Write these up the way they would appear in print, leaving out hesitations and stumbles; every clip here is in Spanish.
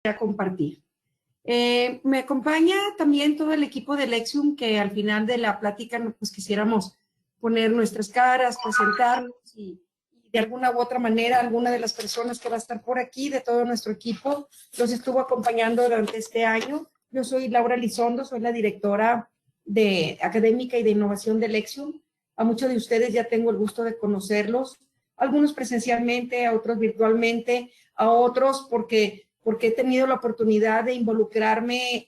a compartir. Me acompaña también todo el equipo de Lexium, que al final de la plática pues quisiéramos poner nuestras caras, presentarnos y de alguna u otra manera alguna de las personas que va a estar por aquí, de todo nuestro equipo, los estuvo acompañando durante este año. Yo soy Laura Elizondo, soy la directora de académica y de innovación de Lexium. A muchos de ustedes ya tengo el gusto de conocerlos, algunos presencialmente, a otros virtualmente, a otros porque he tenido la oportunidad de involucrarme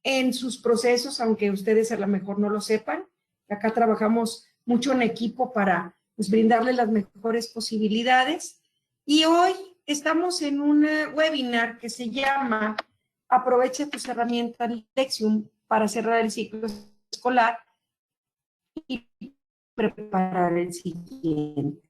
en sus procesos, aunque ustedes a lo mejor no lo sepan. Acá trabajamos mucho en equipo para pues, brindarles las mejores posibilidades. Y hoy estamos en un webinar que se llama Aprovecha tus herramientas Lexium para cerrar el ciclo escolar y preparar el siguiente.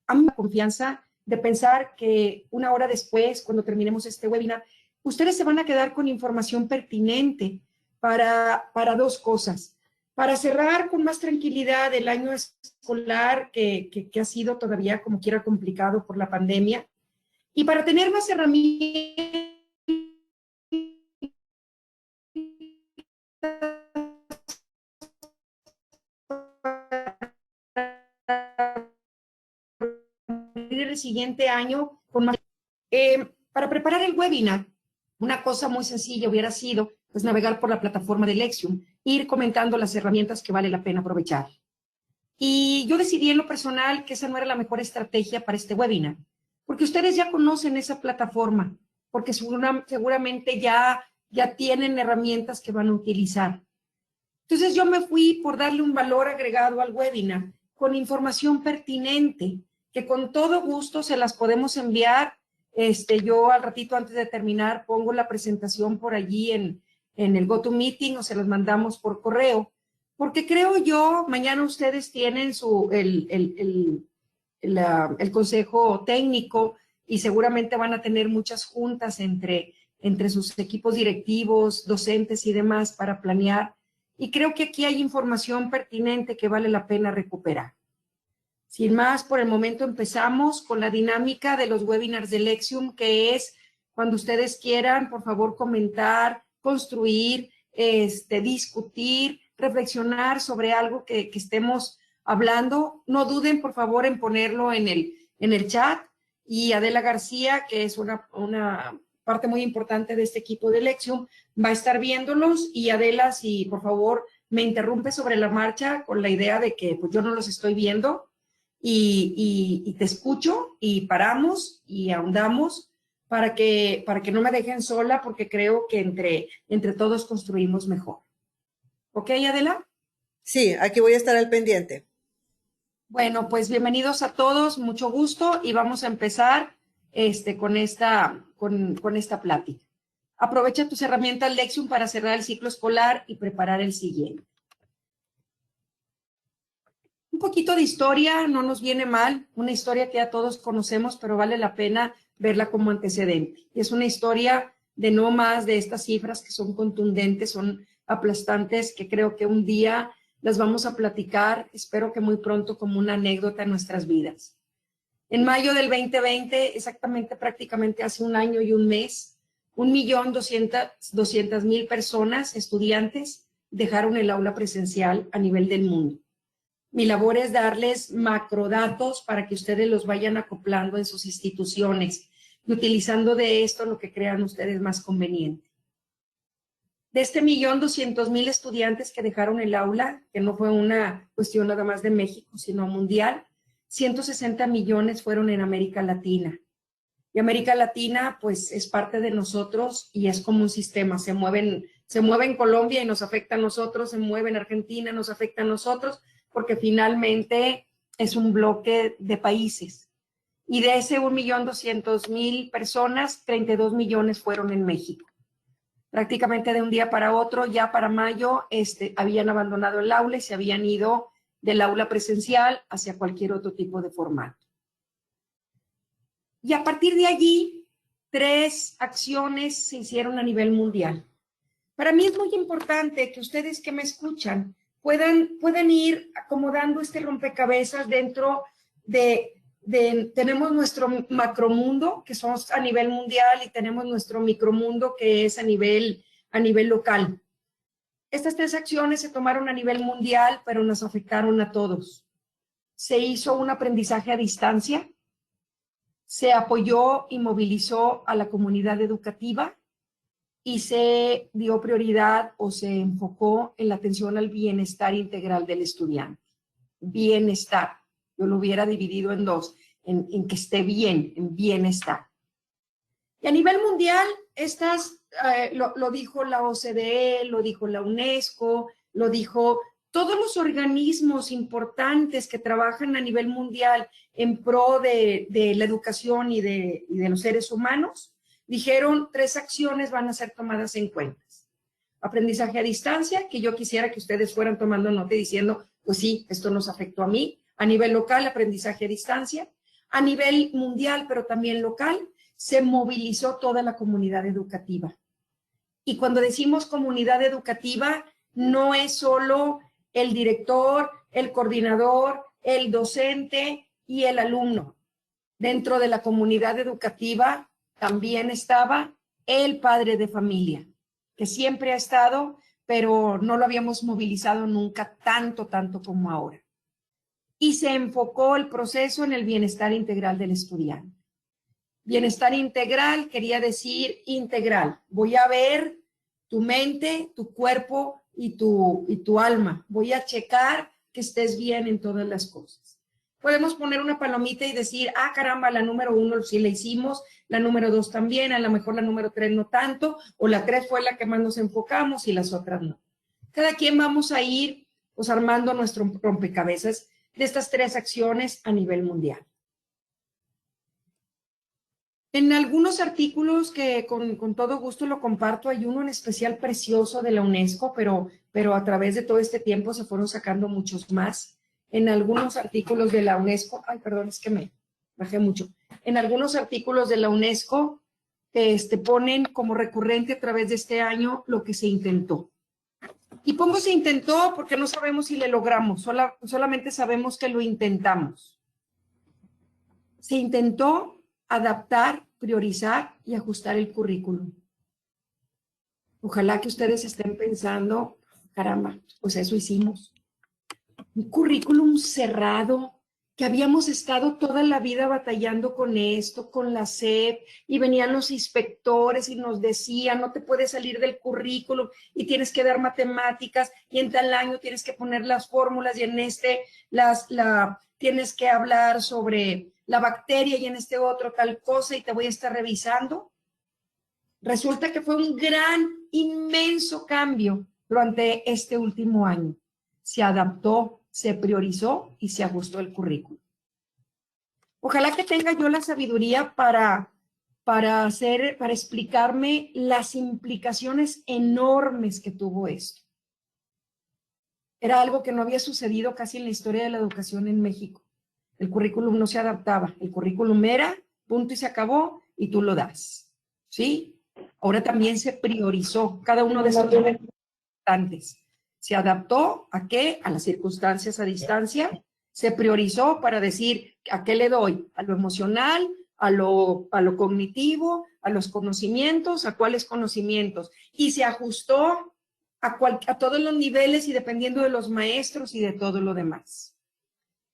A mí me da confianza de pensar que una hora después, cuando terminemos este webinar, ustedes se van a quedar con información pertinente para dos cosas. Para cerrar con más tranquilidad el año escolar que ha sido todavía como quiera complicado por la pandemia y para tener más herramientas el siguiente año con más. Para preparar el webinar, una cosa muy sencilla hubiera sido pues, navegar por la plataforma de Lexium, ir comentando las herramientas que vale la pena aprovechar. Y yo decidí en lo personal que esa no era la mejor estrategia para este webinar, porque ustedes ya conocen esa plataforma, porque seguramente ya tienen herramientas que van a utilizar. Entonces yo me fui por darle un valor agregado al webinar con información pertinente, que con todo gusto se las podemos enviar. Yo al ratito antes de terminar pongo la presentación por allí en el GoToMeeting o se las mandamos por correo, porque creo yo, mañana ustedes tienen el consejo técnico y seguramente van a tener muchas juntas entre sus equipos directivos, docentes y demás para planear. Y creo que aquí hay información pertinente que vale la pena recuperar. Sin más, por el momento empezamos con la dinámica de los webinars de Lexium, que es cuando ustedes quieran, por favor, comentar, construir, discutir, reflexionar sobre algo que estemos hablando. No duden, por favor, en ponerlo en el chat. Y Adela García, que es una parte muy importante de este equipo de Lexium, va a estar viéndolos. Y Adela, si por favor me interrumpe sobre la marcha con la idea de que pues, yo no los estoy viendo, y te escucho y paramos y ahondamos para que no me dejen sola, porque creo que entre todos construimos mejor. ¿Ok, Adela? Sí, aquí voy a estar al pendiente. Bueno, pues bienvenidos a todos, mucho gusto y vamos a empezar con esta plática. Aprovecha tus herramientas Lexium para cerrar el ciclo escolar y preparar el siguiente. Un poquito de historia no nos viene mal, una historia que ya todos conocemos, pero vale la pena verla como antecedente. Y es una historia de no más de estas cifras que son contundentes, son aplastantes, que creo que un día las vamos a platicar, espero que muy pronto, como una anécdota en nuestras vidas. En mayo del 2020, exactamente prácticamente hace un año y un mes, 1.200.000 personas, estudiantes, dejaron el aula presencial a nivel del mundo. Mi labor es darles macrodatos para que ustedes los vayan acoplando en sus instituciones y utilizando de esto lo que crean ustedes más conveniente. De este 1.200.000 estudiantes que dejaron el aula, que no fue una cuestión nada más de México, sino mundial, 160 millones fueron en América Latina. Y América Latina, pues, es parte de nosotros y es como un sistema. Se mueve en Colombia y nos afecta a nosotros, se mueve en Argentina, nos afecta a nosotros, porque finalmente es un bloque de países. Y de ese 1.200.000 personas, 32 millones fueron en México. Prácticamente de un día para otro, ya para mayo, habían abandonado el aula y se habían ido del aula presencial hacia cualquier otro tipo de formato. Y a partir de allí, 3 acciones se hicieron a nivel mundial. Para mí es muy importante que ustedes que me escuchan puedan ir acomodando este rompecabezas dentro de tenemos nuestro macromundo, que somos a nivel mundial, y tenemos nuestro micromundo, que es a nivel local. Estas 3 acciones se tomaron a nivel mundial, pero nos afectaron a todos. Se hizo un aprendizaje a distancia, se apoyó y movilizó a la comunidad educativa y se dio prioridad o se enfocó en la atención al bienestar integral del estudiante. Bienestar. Yo lo hubiera dividido en 2, en que esté bien, en bienestar. Y a nivel mundial, lo dijo la OCDE, lo dijo la UNESCO, lo dijo todos los organismos importantes que trabajan a nivel mundial en pro de la educación y de los seres humanos, dijeron 3 acciones van a ser tomadas en cuenta. Aprendizaje a distancia, que yo quisiera que ustedes fueran tomando nota y diciendo, pues sí, esto nos afectó a mí. A nivel local, aprendizaje a distancia. A nivel mundial, pero también local, se movilizó toda la comunidad educativa. Y cuando decimos comunidad educativa, no es solo el director, el coordinador, el docente y el alumno. Dentro de la comunidad educativa también estaba el padre de familia, que siempre ha estado, pero no lo habíamos movilizado nunca tanto como ahora. Y se enfocó el proceso en el bienestar integral del estudiante. Bienestar integral quería decir integral. Voy a ver tu mente, tu cuerpo y tu alma. Voy a checar que estés bien en todas las cosas. Podemos poner una palomita y decir, ah, caramba, la número 1 sí la hicimos, la número 2 también, a lo mejor la número 3 no tanto, o la 3 fue la que más nos enfocamos y las otras no. Cada quien vamos a ir pues armando nuestro rompecabezas de estas 3 acciones a nivel mundial. En algunos artículos que con todo gusto lo comparto, hay uno en especial precioso de la UNESCO, pero a través de todo este tiempo se fueron sacando muchos más. En algunos artículos de la UNESCO, ay, perdón, es que me bajé mucho. En algunos artículos de la UNESCO ponen como recurrente a través de este año lo que se intentó. Y pongo se intentó porque no sabemos si le logramos, solamente sabemos que lo intentamos. Se intentó adaptar, priorizar y ajustar el currículum. Ojalá que ustedes estén pensando, caramba, pues eso hicimos. Un currículum cerrado, que habíamos estado toda la vida batallando con esto, con la SEP, y venían los inspectores y nos decían, no te puedes salir del currículum y tienes que dar matemáticas y en tal año tienes que poner las fórmulas y en tienes que hablar sobre la bacteria y en este otro tal cosa y te voy a estar revisando. Resulta que fue un gran, inmenso cambio durante este último año. Se adaptó, se priorizó y se ajustó el currículum. Ojalá que tenga yo la sabiduría para explicarme las implicaciones enormes que tuvo esto. Era algo que no había sucedido casi en la historia de la educación en México. El currículum no se adaptaba. El currículum era punto y se acabó y tú lo das. ¿Sí? Ahora también se priorizó cada uno de estos instantes. Se adaptó ¿a qué? A las circunstancias a distancia. Se priorizó para decir ¿a qué le doy? A lo emocional, a lo cognitivo, a los conocimientos, ¿a cuáles conocimientos? Y se ajustó a todos los niveles y dependiendo de los maestros y de todo lo demás.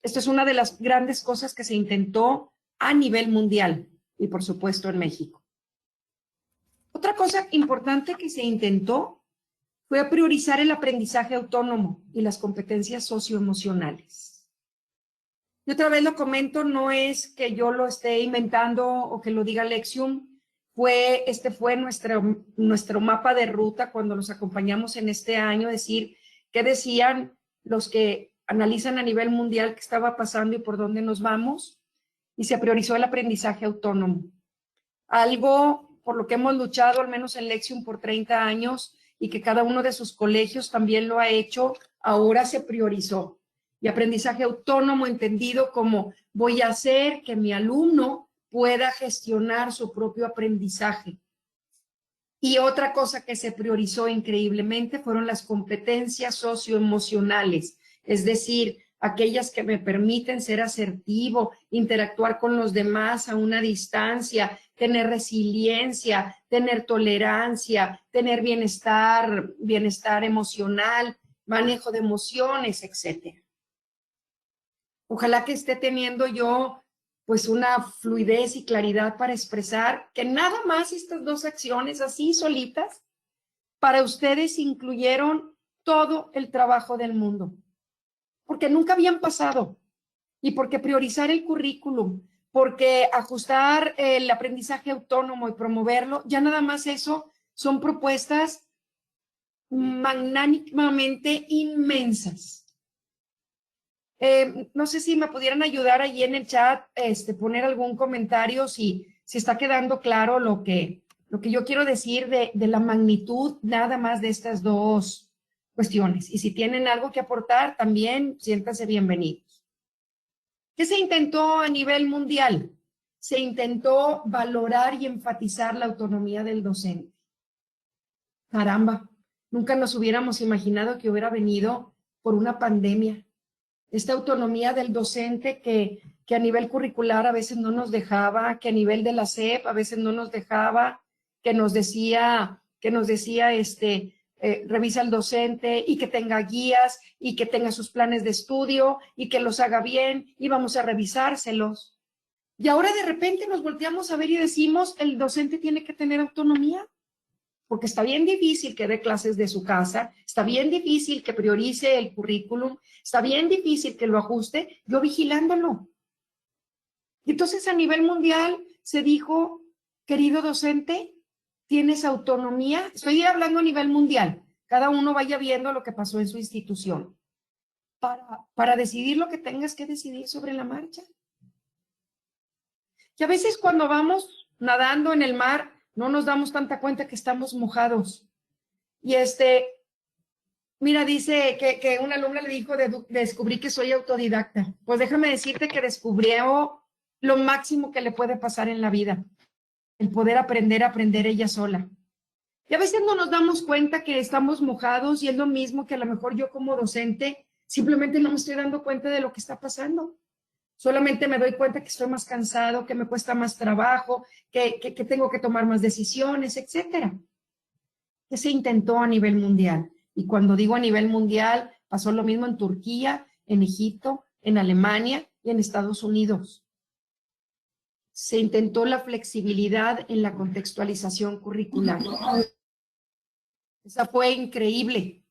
Esto es una de las grandes cosas que se intentó a nivel mundial y por supuesto en México. Otra cosa importante que se intentó fue priorizar el aprendizaje autónomo y las competencias socioemocionales. Y otra vez lo comento, no es que yo lo esté inventando o que lo diga Lexium, este fue nuestro mapa de ruta cuando los acompañamos en este año, decir qué decían los que analizan a nivel mundial qué estaba pasando y por dónde nos vamos, y se priorizó el aprendizaje autónomo. Algo por lo que hemos luchado, al menos en Lexium, por 30 años, y que cada uno de sus colegios también lo ha hecho, ahora se priorizó. Y aprendizaje autónomo entendido como voy a hacer que mi alumno pueda gestionar su propio aprendizaje. Y otra cosa que se priorizó increíblemente fueron las competencias socioemocionales, es decir, aquellas que me permiten ser asertivo, interactuar con los demás a una distancia, tener resiliencia, tener tolerancia, tener bienestar emocional, manejo de emociones, etc. Ojalá que esté teniendo yo pues una fluidez y claridad para expresar que nada más estas dos acciones así solitas para ustedes incluyeron todo el trabajo del mundo, porque nunca habían pasado y porque priorizar el currículum, porque ajustar el aprendizaje autónomo y promoverlo, ya nada más eso son propuestas magnánimamente inmensas. No sé si me pudieran ayudar allí en el chat, poner algún comentario si está quedando claro lo que yo quiero decir de la magnitud nada más de estas dos cuestiones. Y si tienen algo que aportar, también siéntanse bienvenidos. ¿Qué se intentó a nivel mundial? Se intentó valorar y enfatizar la autonomía del docente. Caramba, nunca nos hubiéramos imaginado que hubiera venido por una pandemia. Esta autonomía del docente que a nivel curricular a veces no nos dejaba, que a nivel de la SEP a veces no nos dejaba, que nos decía, revisa al docente y que tenga guías y que tenga sus planes de estudio y que los haga bien y vamos a revisárselos. Y ahora de repente nos volteamos a ver y decimos, el docente tiene que tener autonomía. Porque está bien difícil que dé clases de su casa, está bien difícil que priorice el currículum, está bien difícil que lo ajuste, yo vigilándolo. Y entonces a nivel mundial se dijo, querido docente, tienes autonomía, estoy hablando a nivel mundial, cada uno vaya viendo lo que pasó en su institución, para decidir lo que tengas que decidir sobre la marcha. Y a veces cuando vamos nadando en el mar, no nos damos tanta cuenta que estamos mojados. Y mira, dice que una alumna le dijo, descubrí que soy autodidacta. Pues déjame decirte que descubrió lo máximo que le puede pasar en la vida, el poder aprender a aprender ella sola. Y a veces no nos damos cuenta que estamos mojados y es lo mismo que a lo mejor yo como docente simplemente no me estoy dando cuenta de lo que está pasando. Solamente me doy cuenta que estoy más cansado, que me cuesta más trabajo, que tengo que tomar más decisiones, etcétera. ¿Qué se intentó a nivel mundial? Y cuando digo a nivel mundial, pasó lo mismo en Turquía, en Egipto, en Alemania y en Estados Unidos. Se intentó la flexibilidad en la contextualización curricular. Esa fue increíble.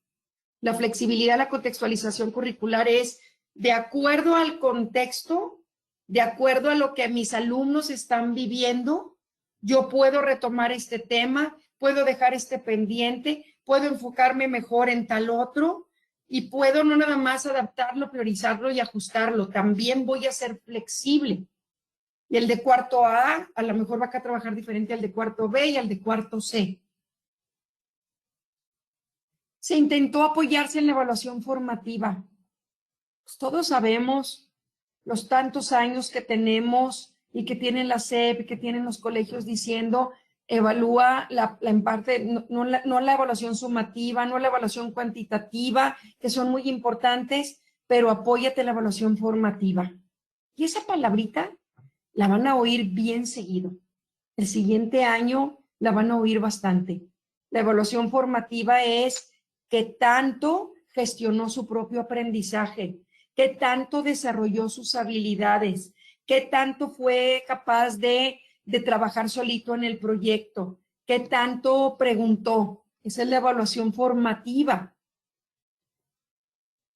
La flexibilidad, la contextualización curricular es de acuerdo al contexto, de acuerdo a lo que mis alumnos están viviendo, yo puedo retomar este tema, puedo dejar este pendiente, puedo enfocarme mejor en tal otro y puedo no nada más adaptarlo, priorizarlo y ajustarlo, también voy a ser flexible. Y el de cuarto A lo mejor va a trabajar diferente al de cuarto B y al de cuarto C. Se intentó apoyarse en la evaluación formativa. Pues todos sabemos los tantos años que tenemos y que tienen la SEP, que tienen los colegios diciendo, evalúa en parte, no la evaluación sumativa, no la evaluación cuantitativa, que son muy importantes, pero apóyate en la evaluación formativa. Y esa palabrita la van a oír bien seguido. El siguiente año la van a oír bastante. La evaluación formativa es qué tanto gestionó su propio aprendizaje, qué tanto desarrolló sus habilidades, qué tanto fue capaz de trabajar solito en el proyecto, qué tanto preguntó. Esa es la evaluación formativa.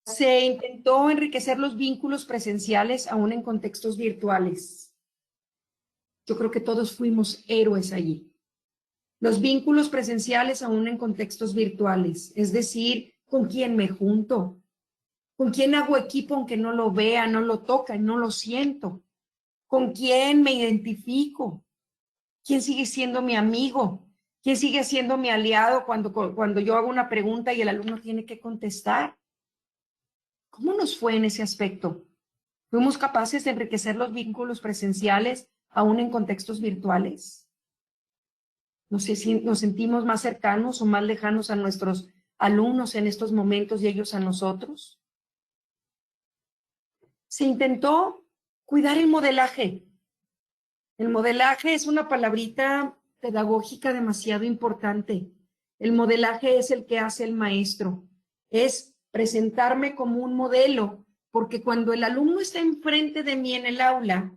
Se intentó enriquecer los vínculos presenciales aún en contextos virtuales. Yo creo que todos fuimos héroes allí. Los vínculos presenciales aún en contextos virtuales, es decir, con quién me junto, con quién hago equipo aunque no lo vea, no lo toca, no lo siento, con quién me identifico, quién sigue siendo mi amigo, quién sigue siendo mi aliado cuando yo hago una pregunta y el alumno tiene que contestar. ¿Cómo nos fue en ese aspecto? ¿Fuimos capaces de enriquecer los vínculos presenciales aún en contextos virtuales? No sé si nos sentimos más cercanos o más lejanos a nuestros alumnos en estos momentos y ellos a nosotros. Se intentó cuidar el modelaje. El modelaje es una palabrita pedagógica demasiado importante. El modelaje es el que hace el maestro. Es presentarme como un modelo, porque cuando el alumno está enfrente de mí en el aula,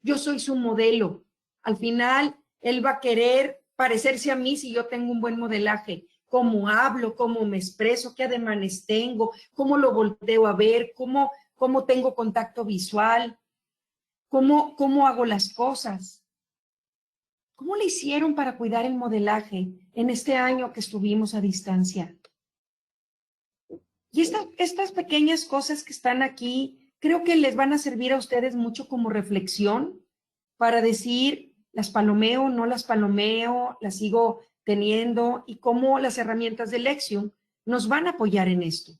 yo soy su modelo. Al final, él va a querer parecerse a mí si yo tengo un buen modelaje. Cómo hablo, cómo me expreso, qué ademanes tengo, cómo lo volteo a ver, cómo tengo contacto visual, cómo hago las cosas. ¿Cómo le hicieron para cuidar el modelaje en este año que estuvimos a distancia? Y estas pequeñas cosas que están aquí, creo que les van a servir a ustedes mucho como reflexión para decir, las palomeo, no las palomeo, las sigo teniendo y cómo las herramientas de Lexium nos van a apoyar en esto.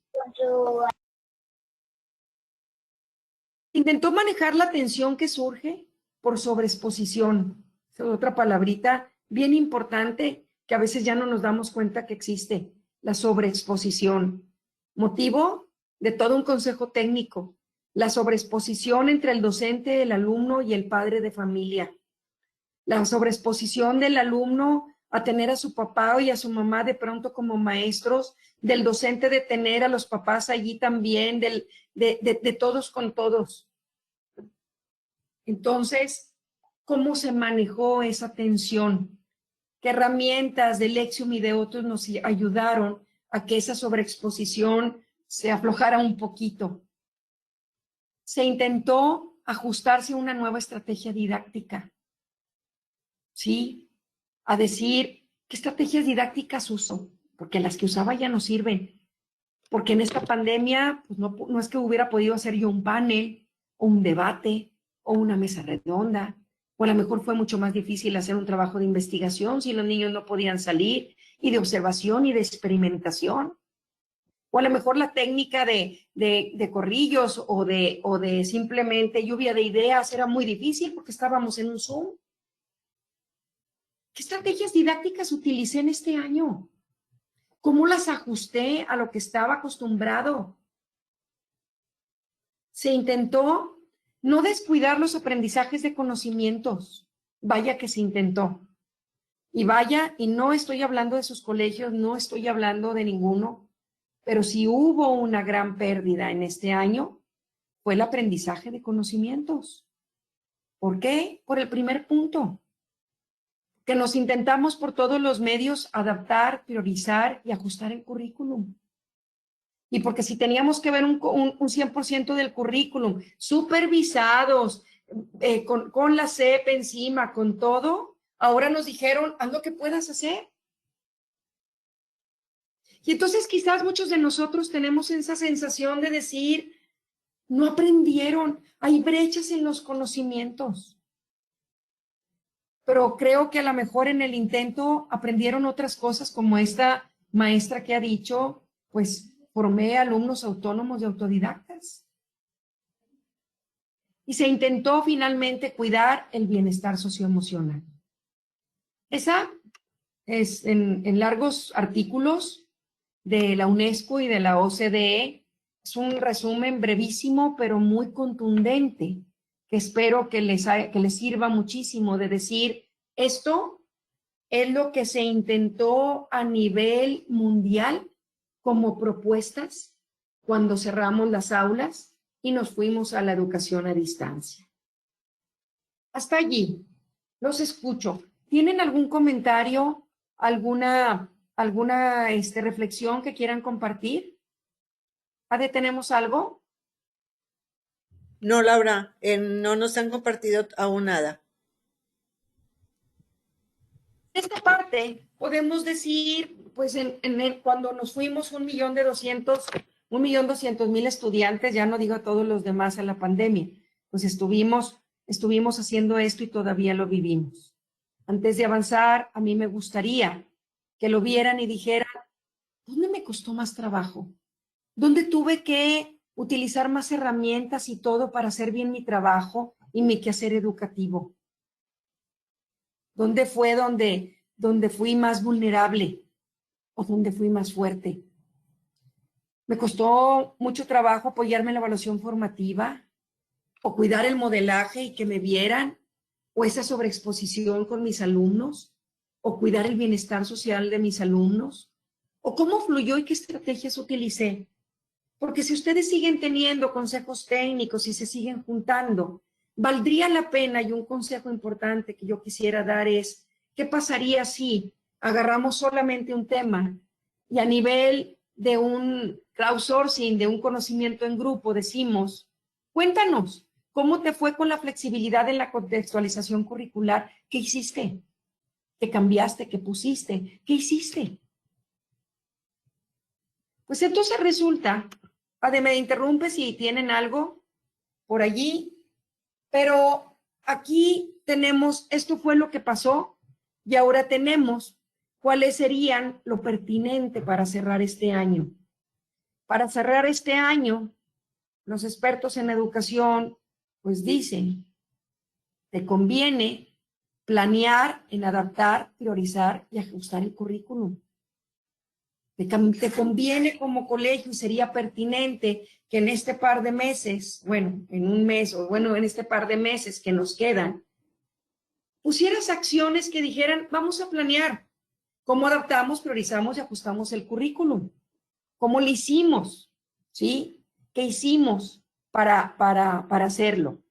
Intentó manejar la tensión que surge por sobreexposición. Es otra palabrita bien importante que a veces ya no nos damos cuenta que existe, la sobreexposición. Motivo de todo un consejo técnico, la sobreexposición entre el docente, el alumno y el padre de familia. La sobreexposición del alumno a tener a su papá y a su mamá de pronto como maestros, del docente de tener a los papás allí también, de todos con todos. Entonces, ¿cómo se manejó esa tensión? ¿Qué herramientas de Lexium y de otros nos ayudaron a que esa sobreexposición se aflojara un poquito? Se intentó ajustarse a una nueva estrategia didáctica. ¿Sí? A decir, ¿qué estrategias didácticas uso? Porque las que usaba ya no sirven. Porque en esta pandemia, pues no es que hubiera podido hacer yo un panel o un debate o una mesa redonda, o a lo mejor fue mucho más difícil hacer un trabajo de investigación si los niños no podían salir, y de observación y de experimentación, o a lo mejor la técnica de corrillos o de simplemente lluvia de ideas era muy difícil porque estábamos en un Zoom. ¿Qué estrategias didácticas utilicé en este año? ¿Cómo las ajusté a lo que estaba acostumbrado? Se intentó no descuidar los aprendizajes de conocimientos. Vaya que se intentó. Y vaya, y no estoy hablando de sus colegios, no estoy hablando de ninguno, pero si hubo una gran pérdida en este año, fue el aprendizaje de conocimientos. ¿Por qué? Por el primer punto, que nos intentamos por todos los medios adaptar, priorizar y ajustar el currículum. Y porque si teníamos que ver un 100% del currículum, supervisados, con la CEP encima, con todo, ahora nos dijeron, haz lo que puedas hacer. Y entonces quizás muchos de nosotros tenemos esa sensación de decir, no aprendieron, hay brechas en los conocimientos. Pero creo que a lo mejor en el intento aprendieron otras cosas, como esta maestra que ha dicho, pues formé alumnos autónomos y autodidactas. Y se intentó finalmente cuidar el bienestar socioemocional. Esa es en largos artículos de la UNESCO y de la OCDE. Es un resumen brevísimo, pero muy contundente, que espero que les sirva muchísimo de decir, esto es lo que se intentó a nivel mundial como propuestas cuando cerramos las aulas y nos fuimos a la educación a distancia. Hasta allí, los escucho. ¿Tienen algún comentario, alguna reflexión que quieran compartir? ¿Ade, tenemos algo? No, Laura, no nos han compartido aún nada. Esta parte podemos decir, pues cuando nos fuimos 1.200.000 estudiantes, ya no digo a todos los demás a la pandemia, pues estuvimos haciendo esto y todavía lo vivimos. Antes de avanzar, a mí me gustaría que lo vieran y dijeran, ¿dónde me costó más trabajo? ¿Dónde tuve que utilizar más herramientas y todo para hacer bien mi trabajo y mi quehacer educativo? ¿Dónde fue donde fui más vulnerable o donde fui más fuerte? Me costó mucho trabajo apoyarme en la evaluación formativa. o cuidar el modelaje y que me vieran, o esa sobreexposición con mis alumnos, o cuidar el bienestar social de mis alumnos, o cómo fluyó y qué estrategias utilicé. Porque si ustedes siguen teniendo consejos técnicos y se siguen juntando, valdría la pena, y un consejo importante que yo quisiera dar es, ¿qué pasaría si agarramos solamente un tema y a nivel de un crowdsourcing, de un conocimiento en grupo, decimos, cuéntanos, ¿cómo te fue con la flexibilidad en la contextualización curricular? ¿Qué hiciste? ¿Qué cambiaste? ¿Qué pusiste? ¿Qué hiciste? Pues entonces resulta, me interrumpe si tienen algo por allí, pero aquí tenemos, esto fue lo que pasó y ahora tenemos cuáles serían lo pertinente para cerrar este año. Para cerrar este año, los expertos en educación pues dicen, te conviene planear en adaptar, priorizar y ajustar el currículum. Te conviene como colegio y sería pertinente que en este par de meses, bueno, en un mes o bueno, en este par de meses que nos quedan, pusieras acciones que dijeran, vamos a planear cómo adaptamos, priorizamos y ajustamos el currículum, cómo lo hicimos, ¿sí? ¿Qué hicimos para hacerlo?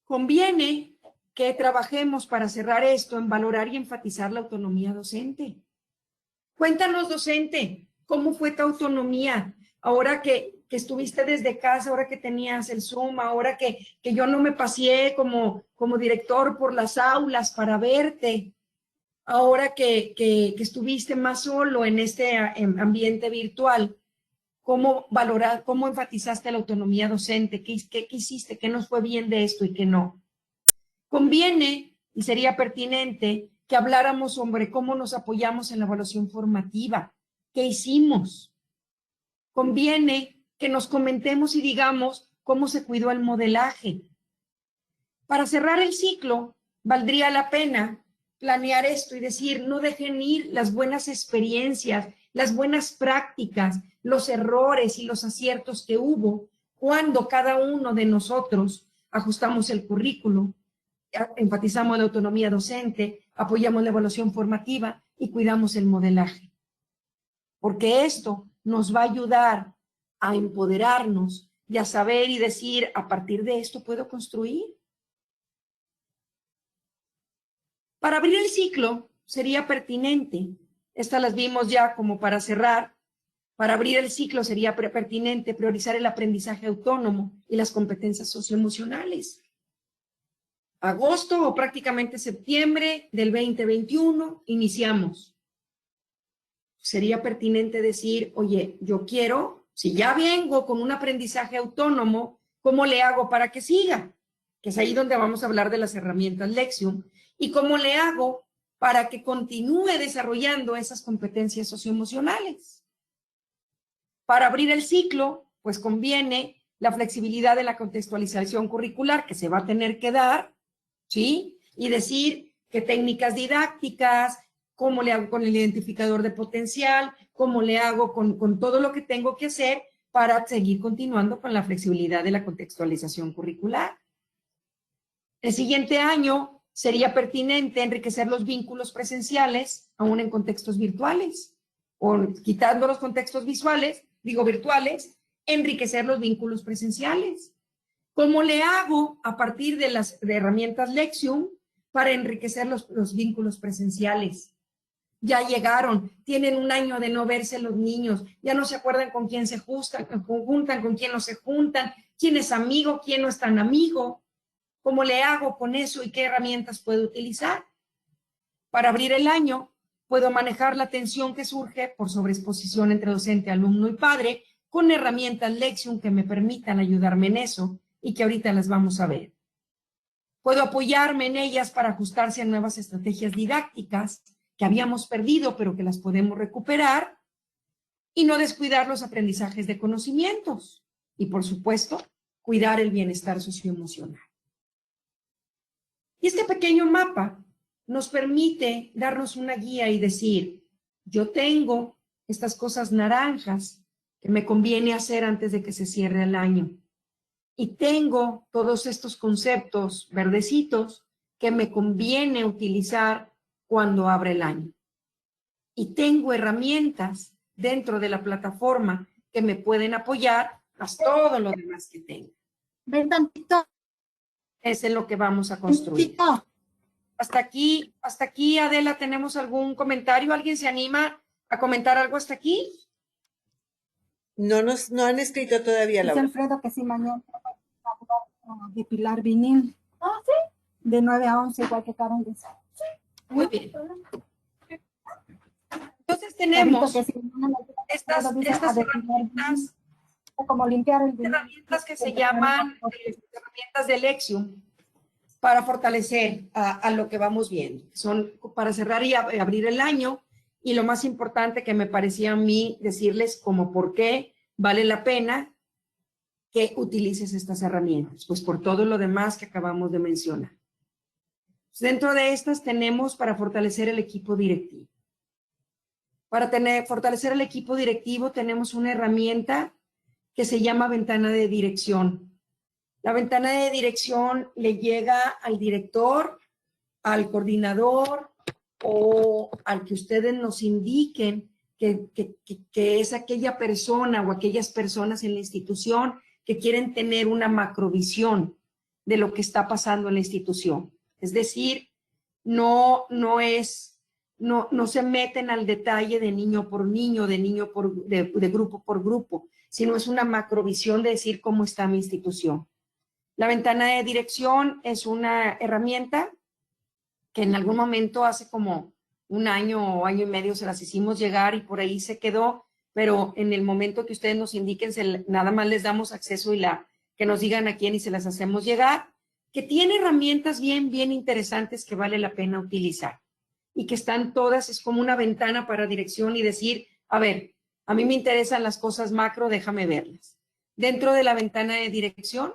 Conviene que trabajemos para cerrar esto en valorar y enfatizar la autonomía docente. Cuéntanos, docente, ¿cómo fue tu autonomía? Ahora que estuviste desde casa, ahora que tenías el Zoom, ahora que yo no me paseé como director por las aulas para verte, ahora que estuviste más solo en este ambiente virtual, ¿cómo valorar, cómo enfatizaste la autonomía docente? ¿Qué hiciste? ¿Qué nos fue bien de esto y qué no? Conviene y sería pertinente que habláramos sobre cómo nos apoyamos en la evaluación formativa. ¿Qué hicimos? Conviene que nos comentemos y digamos cómo se cuidó el modelaje. Para cerrar el ciclo, valdría la pena planear esto y decir, no dejen ir las buenas experiencias, las buenas prácticas, los errores y los aciertos que hubo cuando cada uno de nosotros ajustamos el currículo, enfatizamos la autonomía docente, apoyamos la evaluación formativa y cuidamos el modelaje. Porque esto nos va a ayudar a empoderarnos y a saber y decir, a partir de esto puedo construir. Para abrir el ciclo sería pertinente, estas las vimos ya como para cerrar, para abrir el ciclo sería pertinente priorizar el aprendizaje autónomo y las competencias socioemocionales. Agosto o prácticamente septiembre del 2021 iniciamos. Sería pertinente decir, oye, yo quiero, si ya vengo con un aprendizaje autónomo, ¿cómo le hago para que siga? Que es ahí donde vamos a hablar de las herramientas Lexium. ¿Y cómo le hago para que continúe desarrollando esas competencias socioemocionales? Para abrir el ciclo, pues conviene la flexibilidad de la contextualización curricular que se va a tener que dar, ¿sí? Y decir qué técnicas didácticas, cómo le hago con el identificador de potencial, cómo le hago con todo lo que tengo que hacer para seguir continuando con la flexibilidad de la contextualización curricular. El siguiente año sería pertinente enriquecer los vínculos presenciales aún en contextos virtuales, o quitando los contextos virtuales, enriquecer los vínculos presenciales. ¿Cómo le hago a partir de las herramientas Lexium para enriquecer los vínculos presenciales? Ya llegaron, tienen un año de no verse los niños, ya no se acuerdan con quién se juntan, con quién no se juntan, quién es amigo, quién no es tan amigo. ¿Cómo le hago con eso y qué herramientas puedo utilizar? Para abrir el año, puedo manejar la tensión que surge por sobreexposición entre docente, alumno y padre con herramientas Lexium que me permitan ayudarme en eso y que ahorita las vamos a ver. Puedo apoyarme en ellas para ajustarse a nuevas estrategias didácticas que habíamos perdido, pero que las podemos recuperar y no descuidar los aprendizajes de conocimientos. Y, por supuesto, cuidar el bienestar socioemocional. Y este pequeño mapa nos permite darnos una guía y decir, yo tengo estas cosas naranjas que me conviene hacer antes de que se cierre el año. y tengo todos estos conceptos verdecitos que me conviene utilizar cuando abre el año. Y tengo herramientas dentro de la plataforma que me pueden apoyar más todo lo demás que tengo. Ven tantito. Es en lo que vamos a construir. Hasta aquí, Adela, ¿tenemos algún comentario? ¿Alguien se anima a comentar algo hasta aquí? No han escrito todavía, Dice Laura. Alfredo que sí, mañana de Pilar Vinil. Ah, sí. De 9 a 11, igual que Karen dice. Muy bien. Entonces tenemos estas herramientas, como limpiar el herramientas que se llaman herramientas de Lexium para fortalecer a lo que vamos viendo. Son para cerrar y abrir el año, y lo más importante que me parecía a mí decirles como por qué vale la pena que utilices estas herramientas, pues por todo lo demás que acabamos de mencionar. Dentro de estas tenemos para fortalecer el equipo directivo. Para fortalecer el equipo directivo tenemos una herramienta que se llama ventana de dirección. La ventana de dirección le llega al director, al coordinador o al que ustedes nos indiquen que es aquella persona o aquellas personas en la institución que quieren tener una macrovisión de lo que está pasando en la institución. Es decir, no se meten al detalle de niño por niño, de grupo por grupo, sino es una macrovisión de decir cómo está mi institución. La ventana de dirección es una herramienta que en algún momento hace como un año o año y medio se las hicimos llegar y por ahí se quedó, pero en el momento que ustedes nos indiquen, nada más les damos acceso y que nos digan a quién y se las hacemos llegar, que tiene herramientas bien interesantes que vale la pena utilizar y que están todas, es como una ventana para dirección y decir, a ver, a mí me interesan las cosas macro, déjame verlas. Dentro de la ventana de dirección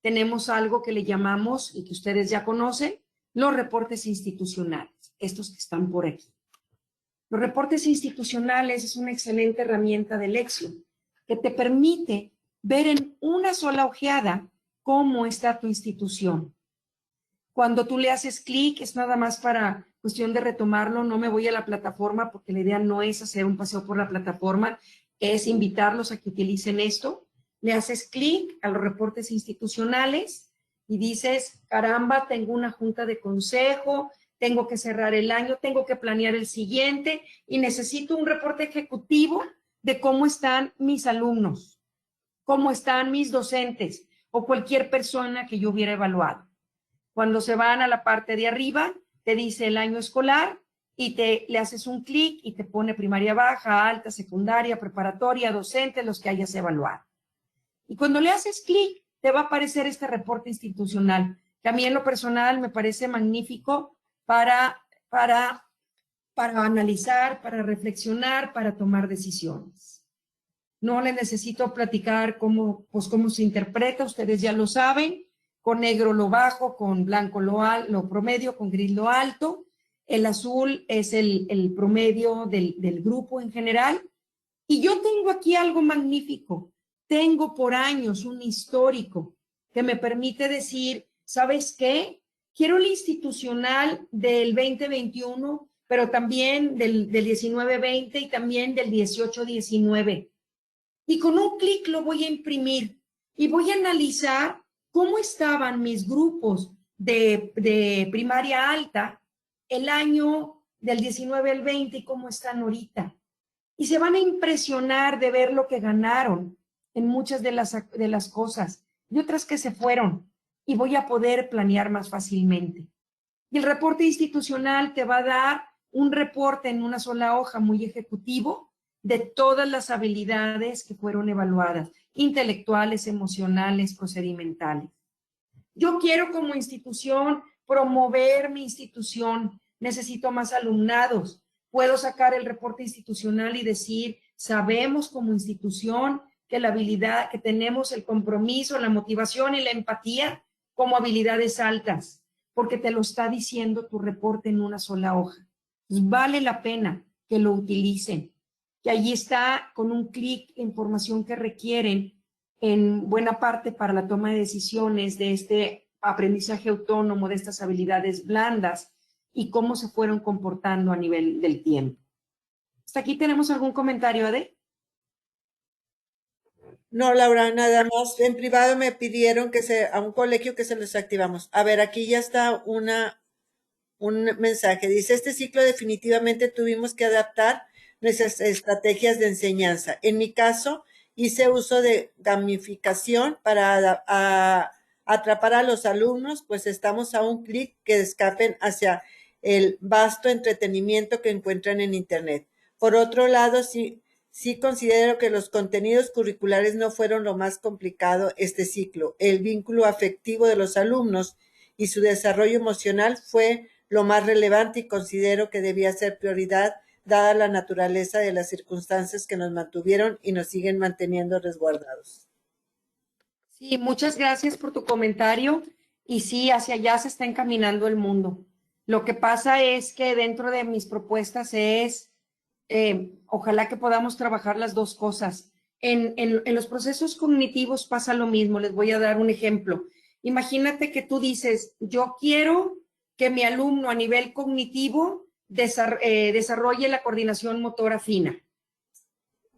tenemos algo que le llamamos, y que ustedes ya conocen, los reportes institucionales, estos que están por aquí. Los reportes institucionales es una excelente herramienta de Lexium que te permite ver en una sola ojeada cómo está tu institución. Cuando tú le haces clic, es nada más para cuestión de retomarlo, no me voy a la plataforma porque la idea no es hacer un paseo por la plataforma, es invitarlos a que utilicen esto. Le haces clic a los reportes institucionales y dices, caramba, tengo una junta de consejo, tengo que cerrar el año, tengo que planear el siguiente y necesito un reporte ejecutivo de cómo están mis alumnos, cómo están mis docentes o cualquier persona que yo hubiera evaluado. Cuando se van a la parte de arriba, te dice el año escolar y le haces un clic y te pone primaria baja, alta, secundaria, preparatoria, docente, los que hayas evaluado. Y cuando le haces clic, te va a aparecer este reporte institucional, que a mí en lo personal me parece magnífico para analizar, para reflexionar, para tomar decisiones. No le necesito platicar cómo se interpreta, ustedes ya lo saben, con negro lo bajo, con blanco lo promedio, con gris lo alto. El azul es el promedio del grupo en general. Y yo tengo aquí algo magnífico. Tengo por años un histórico que me permite decir, ¿sabes qué? Quiero el institucional del 2021, pero también del 19-20 y también del 18-19. Y con un clic lo voy a imprimir y voy a analizar cómo estaban mis grupos de primaria alta el año del 19 al 20 y cómo están ahorita. Y se van a impresionar de ver lo que ganaron en muchas de las cosas y otras que se fueron, y voy a poder planear más fácilmente. Y el reporte institucional te va a dar un reporte en una sola hoja muy ejecutivo de todas las habilidades que fueron evaluadas, intelectuales, emocionales, procedimentales. Yo quiero como institución promover mi institución, necesito más alumnados. Puedo sacar el reporte institucional y decir, sabemos como institución que la habilidad, que tenemos el compromiso, la motivación y la empatía como habilidades altas, porque te lo está diciendo tu reporte en una sola hoja. Pues vale la pena que lo utilicen, que allí está con un clic la información que requieren en buena parte para la toma de decisiones de este aprendizaje autónomo, de estas habilidades blandas y cómo se fueron comportando a nivel del tiempo. ¿Hasta aquí tenemos algún comentario, Ade? No, Laura, nada más. En privado me pidieron a un colegio que se los activamos. A ver, aquí ya está un mensaje. Dice, este ciclo definitivamente tuvimos que adaptar nuestras estrategias de enseñanza. En mi caso, hice uso de gamificación para atrapar a los alumnos, pues estamos a un clic que escapen hacia el vasto entretenimiento que encuentran en Internet. Por otro lado, sí considero que los contenidos curriculares no fueron lo más complicado este ciclo. El vínculo afectivo de los alumnos y su desarrollo emocional fue lo más relevante y considero que debía ser prioridad dada la naturaleza de las circunstancias que nos mantuvieron y nos siguen manteniendo resguardados. Sí, muchas gracias por tu comentario. Y sí, hacia allá se está encaminando el mundo. Lo que pasa es que dentro de mis propuestas es, ojalá que podamos trabajar las dos cosas. En los procesos cognitivos pasa lo mismo. Les voy a dar un ejemplo. Imagínate que tú dices, yo quiero que mi alumno a nivel cognitivo desarrolle la coordinación motora fina.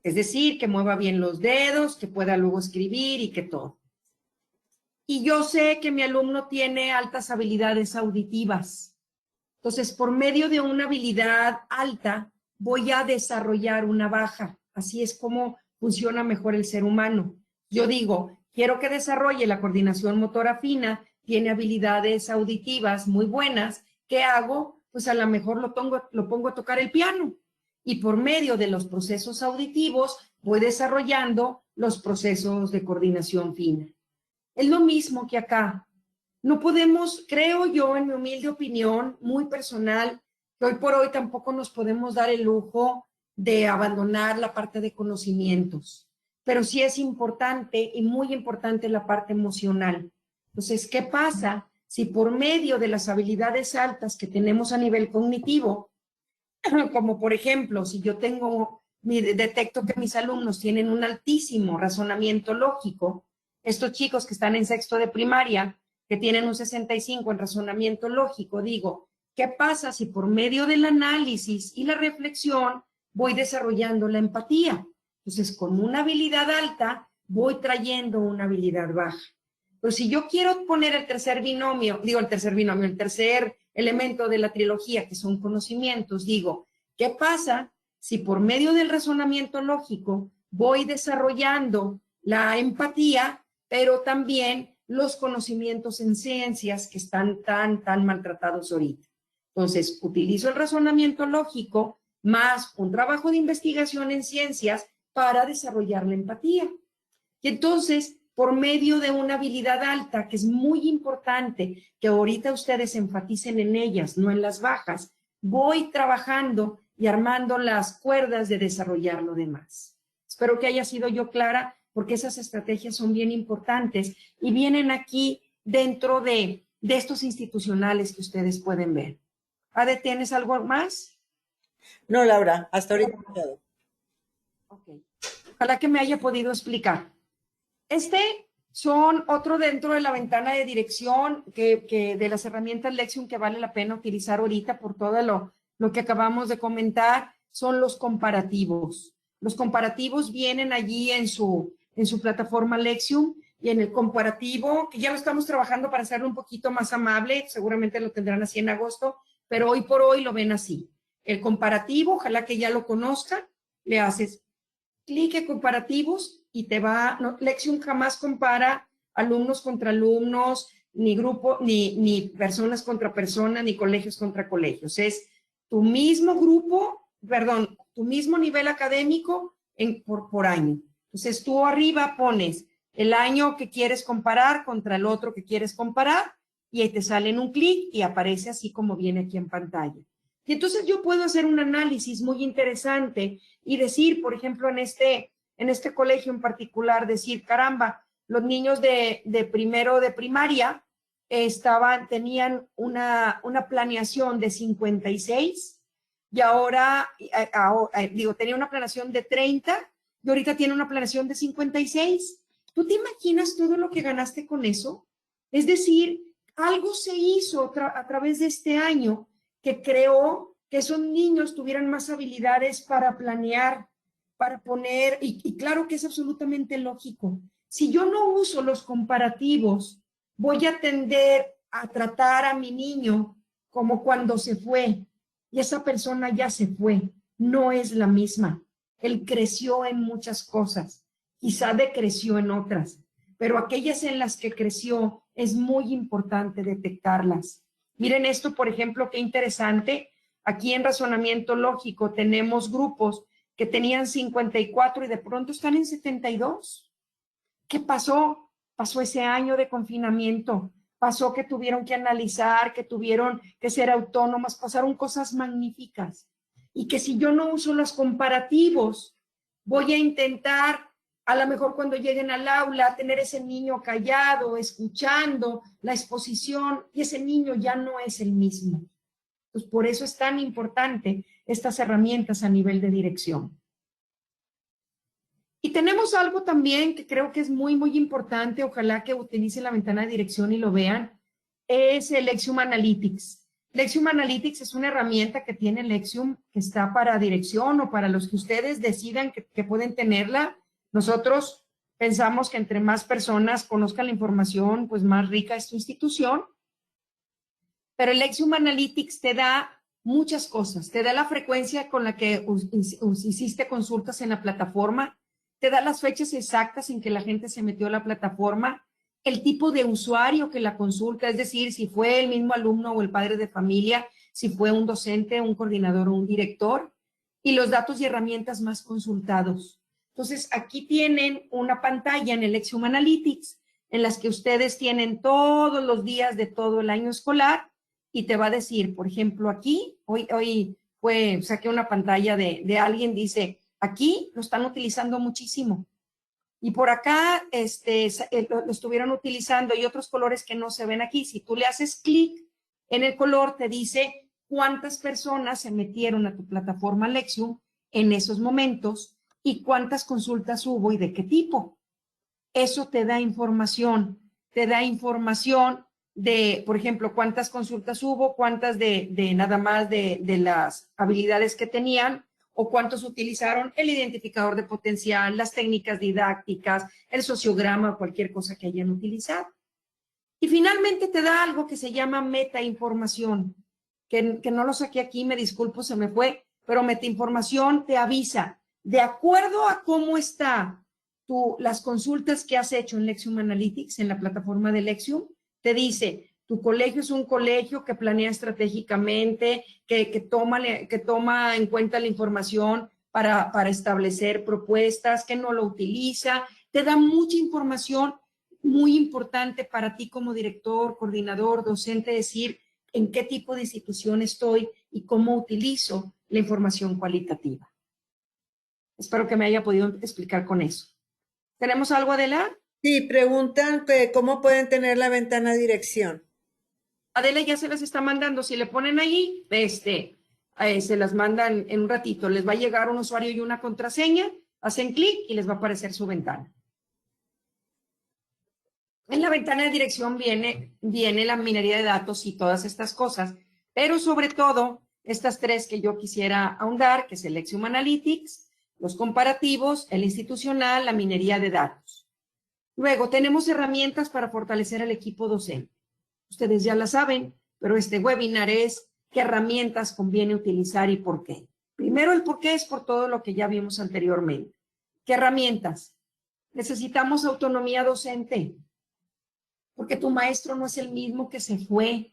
Es decir, que mueva bien los dedos, que pueda luego escribir y que todo. Y yo sé que mi alumno tiene altas habilidades auditivas. Entonces, por medio de una habilidad alta, voy a desarrollar una baja. Así es como funciona mejor el ser humano. Yo digo, quiero que desarrolle la coordinación motora fina, tiene habilidades auditivas muy buenas. ¿Qué hago? Pues a lo mejor lo pongo a tocar el piano. Y por medio de los procesos auditivos, voy desarrollando los procesos de coordinación fina. Es lo mismo que acá. No podemos, creo yo, en mi humilde opinión, muy personal, que hoy por hoy tampoco nos podemos dar el lujo de abandonar la parte de conocimientos. Pero sí es importante y muy importante la parte emocional. Entonces, ¿qué pasa si por medio de las habilidades altas que tenemos a nivel cognitivo, como por ejemplo, si yo detecto que mis alumnos tienen un altísimo razonamiento lógico, estos chicos que están en sexto de primaria, que tienen un 65 en razonamiento lógico, digo, ¿qué pasa si por medio del análisis y la reflexión voy desarrollando la empatía? Entonces, con una habilidad alta, voy trayendo una habilidad baja. Pero si yo quiero poner el tercer elemento de la trilogía, que son conocimientos, digo, ¿qué pasa si por medio del razonamiento lógico voy desarrollando la empatía, pero también los conocimientos en ciencias que están tan maltratados ahorita? Entonces, utilizo el razonamiento lógico más un trabajo de investigación en ciencias para desarrollar la empatía. Y entonces, por medio de una habilidad alta, que es muy importante que ahorita ustedes enfaticen en ellas, no en las bajas, voy trabajando y armando las cuerdas de desarrollar lo demás. Espero que haya sido yo clara, porque esas estrategias son bien importantes y vienen aquí dentro de estos institucionales que ustedes pueden ver. Ade, ¿tienes algo más? No, Laura, hasta ahorita todo. Ok. Ojalá que me haya podido explicar. Son otro dentro de la ventana de dirección que de las herramientas Lexium que vale la pena utilizar ahorita por todo lo que acabamos de comentar, son los comparativos. Los comparativos vienen allí en su plataforma Lexium, y en el comparativo, que ya lo estamos trabajando para hacerlo un poquito más amable, seguramente lo tendrán así en agosto, pero hoy por hoy lo ven así. El comparativo, ojalá que ya lo conozcan, le haces clic en comparativos y te va, no, Lexium jamás compara alumnos contra alumnos, ni grupo, ni personas contra personas, ni colegios contra colegios. Es tu mismo grupo, perdón, tu mismo nivel académico por año. Entonces tú arriba pones el año que quieres comparar contra el otro que quieres comparar y ahí te sale en un clic y aparece así como viene aquí en pantalla. Y entonces yo puedo hacer un análisis muy interesante y decir, por ejemplo, en este colegio en particular, decir, caramba, los niños de primero de primaria tenían una planeación de 56 y ahora, tenía una planeación de 30 y ahorita tiene una planeación de 56. ¿Tú te imaginas todo lo que ganaste con eso? Es decir, algo se hizo a través de este año que creó que esos niños tuvieran más habilidades para planear, para poner, y claro que es absolutamente lógico. Si yo no uso los comparativos, voy a tender a tratar a mi niño como cuando se fue, y esa persona ya se fue, no es la misma. Él creció en muchas cosas, quizá decreció en otras, pero aquellas en las que creció es muy importante detectarlas. Miren esto, por ejemplo, qué interesante. Aquí en razonamiento lógico tenemos grupos que tenían 54 y de pronto están en 72. ¿Qué pasó? Pasó ese año de confinamiento, pasó que tuvieron que analizar, que tuvieron que ser autónomas, pasaron cosas magníficas. Y que si yo no uso los comparativos, voy a intentar, a lo mejor cuando lleguen al aula, tener ese niño callado, escuchando la exposición, y ese niño ya no es el mismo. Pues por eso es tan importante estas herramientas a nivel de dirección. Y tenemos algo también que creo que es muy, muy importante, ojalá que utilicen la ventana de dirección y lo vean, es el Lexium Analytics. Lexium Analytics es una herramienta que tiene Lexium que está para dirección o para los que ustedes decidan que pueden tenerla. Nosotros pensamos que entre más personas conozcan la información, pues más rica es tu institución. Pero el Lexium Analytics te da muchas cosas. Te da la frecuencia con la que hiciste consultas en la plataforma, te da las fechas exactas en que la gente se metió a la plataforma, el tipo de usuario que la consulta, es decir, si fue el mismo alumno o el padre de familia, si fue un docente, un coordinador o un director, y los datos y herramientas más consultados. Entonces, aquí tienen una pantalla en el Lexium Analytics en las que ustedes tienen todos los días de todo el año escolar y te va a decir, por ejemplo, aquí, hoy saqué una pantalla de alguien, dice, aquí lo están utilizando muchísimo. Y por acá lo estuvieron utilizando y otros colores que no se ven aquí. Si tú le haces clic en el color, te dice cuántas personas se metieron a tu plataforma Lexium en esos momentos y cuántas consultas hubo y de qué tipo. Eso te da información de, por ejemplo, cuántas consultas hubo, cuántas de nada más de las habilidades que tenían, o cuántos utilizaron el identificador de potencial, las técnicas didácticas, el sociograma o cualquier cosa que hayan utilizado. Y finalmente te da algo que se llama metainformación, que no lo saqué aquí, me disculpo, se me fue, pero metainformación te avisa, de acuerdo a cómo está las consultas que has hecho en Lexium Analytics, en la plataforma de Lexium, te dice, tu colegio es un colegio que planea estratégicamente, que toma en cuenta la información para establecer propuestas, que no lo utiliza, te da mucha información muy importante para ti como director, coordinador, docente, decir en qué tipo de institución estoy y cómo utilizo la información cualitativa. Espero que me haya podido explicar con eso. ¿Tenemos algo, Adela? Sí, preguntan que cómo pueden tener la ventana dirección. Adela ya se las está mandando. Si le ponen ahí, se las mandan en un ratito. Les va a llegar un usuario y una contraseña, hacen clic y les va a aparecer su ventana. En la ventana de dirección viene la minería de datos y todas estas cosas, pero sobre todo estas tres que yo quisiera ahondar, que es el Lexium Analytics, los comparativos, el institucional, la minería de datos. Luego tenemos herramientas para fortalecer al equipo docente. Ustedes ya la saben, pero este webinar es qué herramientas conviene utilizar y por qué. Primero, el por qué es por todo lo que ya vimos anteriormente. ¿Qué herramientas? Necesitamos autonomía docente, porque tu maestro no es el mismo que se fue.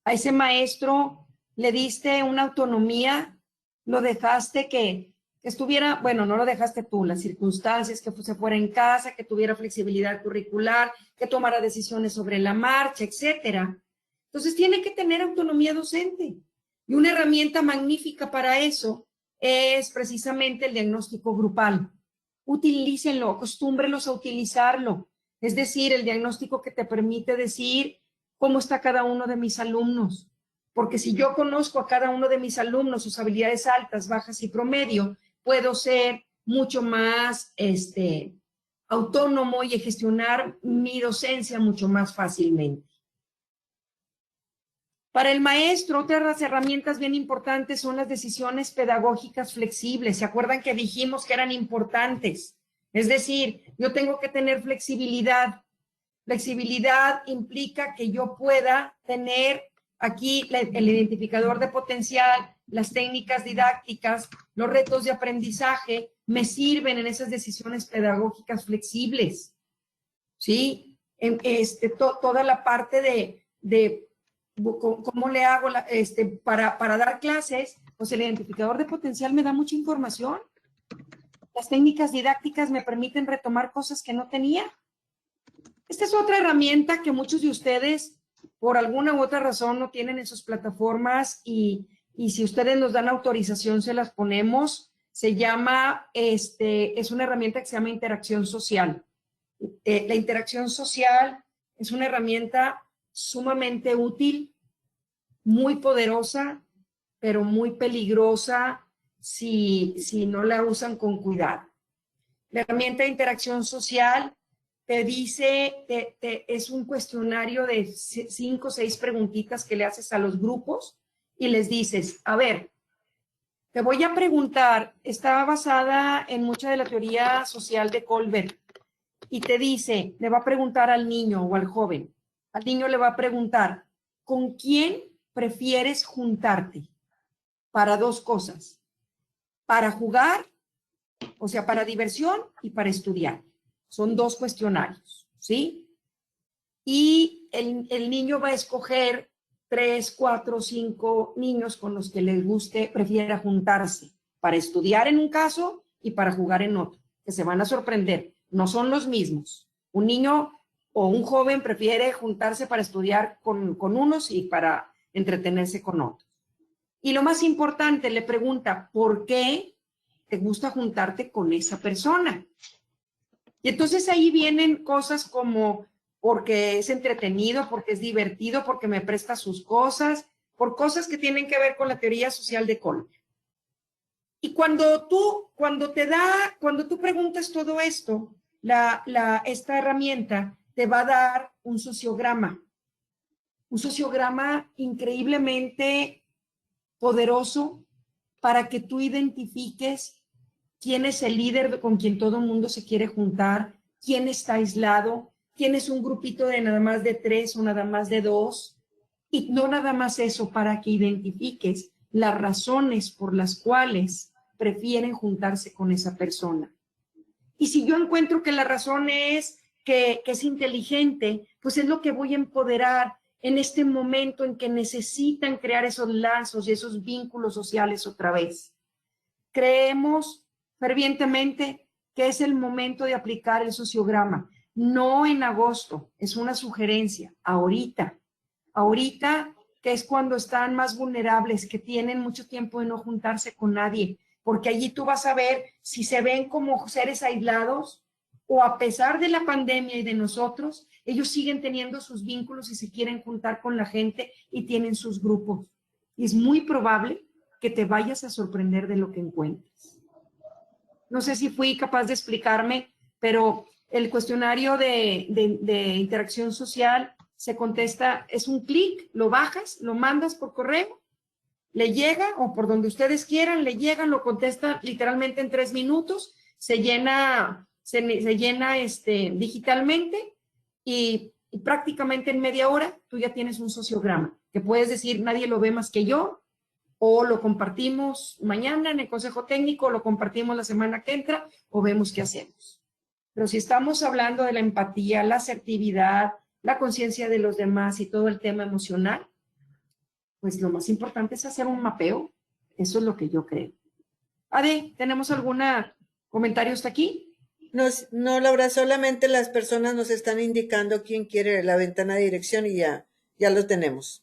A ese maestro le diste una autonomía, lo dejaste que estuviera, bueno, no lo dejaste tú, las circunstancias, que se fuera en casa, que tuviera flexibilidad curricular, que tomara decisiones sobre la marcha, etcétera. Entonces tiene que tener autonomía docente. Y una herramienta magnífica para eso es precisamente el diagnóstico grupal. Utilícenlo, acostúmbrelos a utilizarlo. Es decir, el diagnóstico que te permite decir cómo está cada uno de mis alumnos. Porque si yo conozco a cada uno de mis alumnos, sus habilidades altas, bajas y promedio, puedo ser mucho más autónomo y gestionar mi docencia mucho más fácilmente. Para el maestro, otras de las herramientas bien importantes son las decisiones pedagógicas flexibles. ¿Se acuerdan que dijimos que eran importantes? Es decir, yo tengo que tener flexibilidad. Flexibilidad implica que yo pueda tener aquí el identificador de potencial, las técnicas didácticas, los retos de aprendizaje, me sirven en esas decisiones pedagógicas flexibles. ¿Sí? Toda la parte de cómo le hago para dar clases, pues el identificador de potencial me da mucha información. Las técnicas didácticas me permiten retomar cosas que no tenía. Esta es otra herramienta que muchos de ustedes, por alguna u otra razón, no tienen en sus plataformas y si ustedes nos dan autorización, se las ponemos. Se llama, es una herramienta que se llama interacción social. La interacción social es una herramienta sumamente útil, muy poderosa, pero muy peligrosa si no la usan con cuidado. La herramienta de interacción social te dice, es un cuestionario de 5 o 6 preguntitas que le haces a los grupos y les dices, a ver, te voy a preguntar, está basada en mucha de la teoría social de Colbert, y te dice, le va a preguntar al niño o al joven, al niño le va a preguntar, ¿con quién prefieres juntarte? Para 2 cosas, para jugar, o sea, para diversión y para estudiar. Son 2 cuestionarios, ¿sí? Y el niño va a escoger 3, 4, 5 niños con los que les guste, prefiera juntarse, para estudiar en un caso y para jugar en otro, que se van a sorprender. No son los mismos. Un niño o un joven prefiere juntarse para estudiar con unos y para entretenerse con otros. Y lo más importante, le pregunta, ¿por qué te gusta juntarte con esa persona? Y entonces ahí vienen cosas como porque es entretenido, porque es divertido, porque me presta sus cosas, por cosas que tienen que ver con la teoría social de Colbert. Y cuando tú preguntas todo esto, esta herramienta te va a dar un sociograma increíblemente poderoso para que tú identifiques quién es el líder con quien todo el mundo se quiere juntar, quién está aislado, quién es un grupito de nada más de 3 o nada más de 2. Y no nada más eso, para que identifiques las razones por las cuales prefieren juntarse con esa persona. Y si yo encuentro que la razón es que es inteligente, pues es lo que voy a empoderar en este momento en que necesitan crear esos lazos y esos vínculos sociales otra vez. Creemos fervientemente que es el momento de aplicar el sociograma, no en agosto, es una sugerencia, ahorita que es cuando están más vulnerables, que tienen mucho tiempo de no juntarse con nadie, porque allí tú vas a ver si se ven como seres aislados o a pesar de la pandemia y de nosotros, ellos siguen teniendo sus vínculos y se quieren juntar con la gente y tienen sus grupos. Y es muy probable que te vayas a sorprender de lo que encuentres. No sé si fui capaz de explicarme, pero el cuestionario de interacción social se contesta, es un clic, lo bajas, lo mandas por correo, le llega o por donde ustedes quieran, le llega, lo contesta literalmente en 3 minutos, se llena digitalmente y prácticamente en media hora tú ya tienes un sociograma, que puedes decir, nadie lo ve más que yo, o lo compartimos mañana en el consejo técnico, o lo compartimos la semana que entra, o vemos qué hacemos. Pero si estamos hablando de la empatía, la asertividad, la conciencia de los demás y todo el tema emocional, pues lo más importante es hacer un mapeo. Eso es lo que yo creo. Ade, ¿tenemos algún comentario hasta aquí? No, Laura, solamente las personas nos están indicando quién quiere la ventana de dirección y ya lo tenemos.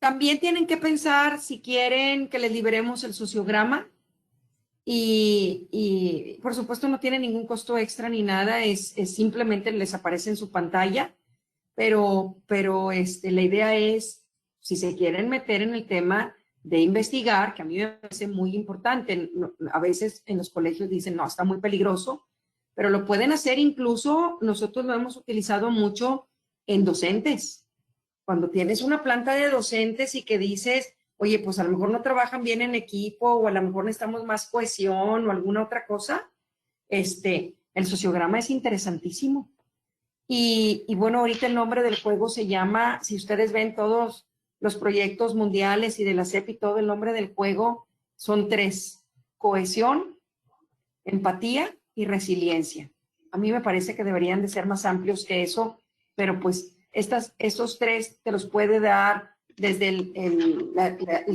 También tienen que pensar si quieren que les liberemos el sociograma y por supuesto no tiene ningún costo extra ni nada, es simplemente les aparece en su pantalla, pero la idea es, si se quieren meter en el tema de investigar, que a mí me parece muy importante, a veces en los colegios dicen, no, está muy peligroso, pero lo pueden hacer incluso, nosotros lo hemos utilizado mucho en docentes. Cuando tienes una planta de docentes y que dices, oye, pues a lo mejor no trabajan bien en equipo o a lo mejor necesitamos más cohesión o alguna otra cosa, el sociograma es interesantísimo. Y bueno, ahorita el nombre del juego se llama, si ustedes ven todos los proyectos mundiales y de la CEP y todo, el nombre del juego son 3: cohesión, empatía y resiliencia. A mí me parece que deberían de ser más amplios que eso, pero pues estos 3 te los puede dar desde el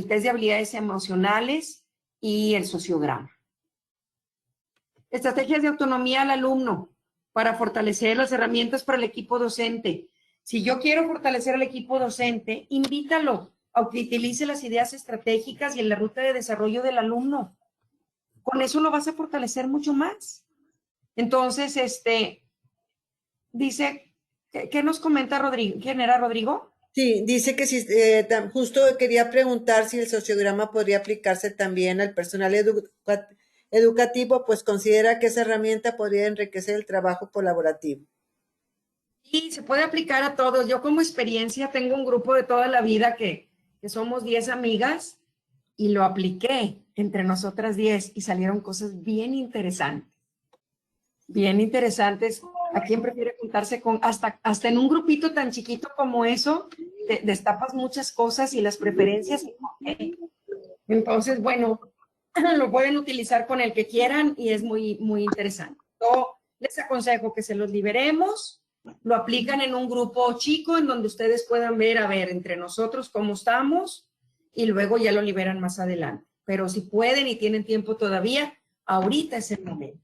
test de habilidades emocionales y el sociograma. Estrategias de autonomía al alumno para fortalecer las herramientas para el equipo docente. Si yo quiero fortalecer al equipo docente, invítalo a que utilice las ideas estratégicas y en la ruta de desarrollo del alumno. Con eso lo vas a fortalecer mucho más. Entonces, dice, ¿qué nos comenta Rodrigo? ¿Quién era Rodrigo? Sí, dice que si, justo quería preguntar si el sociograma podría aplicarse también al personal educativo, pues considera que esa herramienta podría enriquecer el trabajo colaborativo. Y se puede aplicar a todos. Yo como experiencia tengo un grupo de toda la vida que somos 10 amigas y lo apliqué entre nosotras 10 y salieron cosas bien interesantes. Bien interesantes. ¿A quién prefiere juntarse con? Hasta en un grupito tan chiquito como eso, destapas muchas cosas y las preferencias. Entonces, bueno, lo pueden utilizar con el que quieran y es muy, muy interesante. Yo les aconsejo que se los liberemos, lo aplican en un grupo chico en donde ustedes puedan ver, a ver, entre nosotros cómo estamos y luego ya lo liberan más adelante. Pero si pueden y tienen tiempo todavía, ahorita es el momento.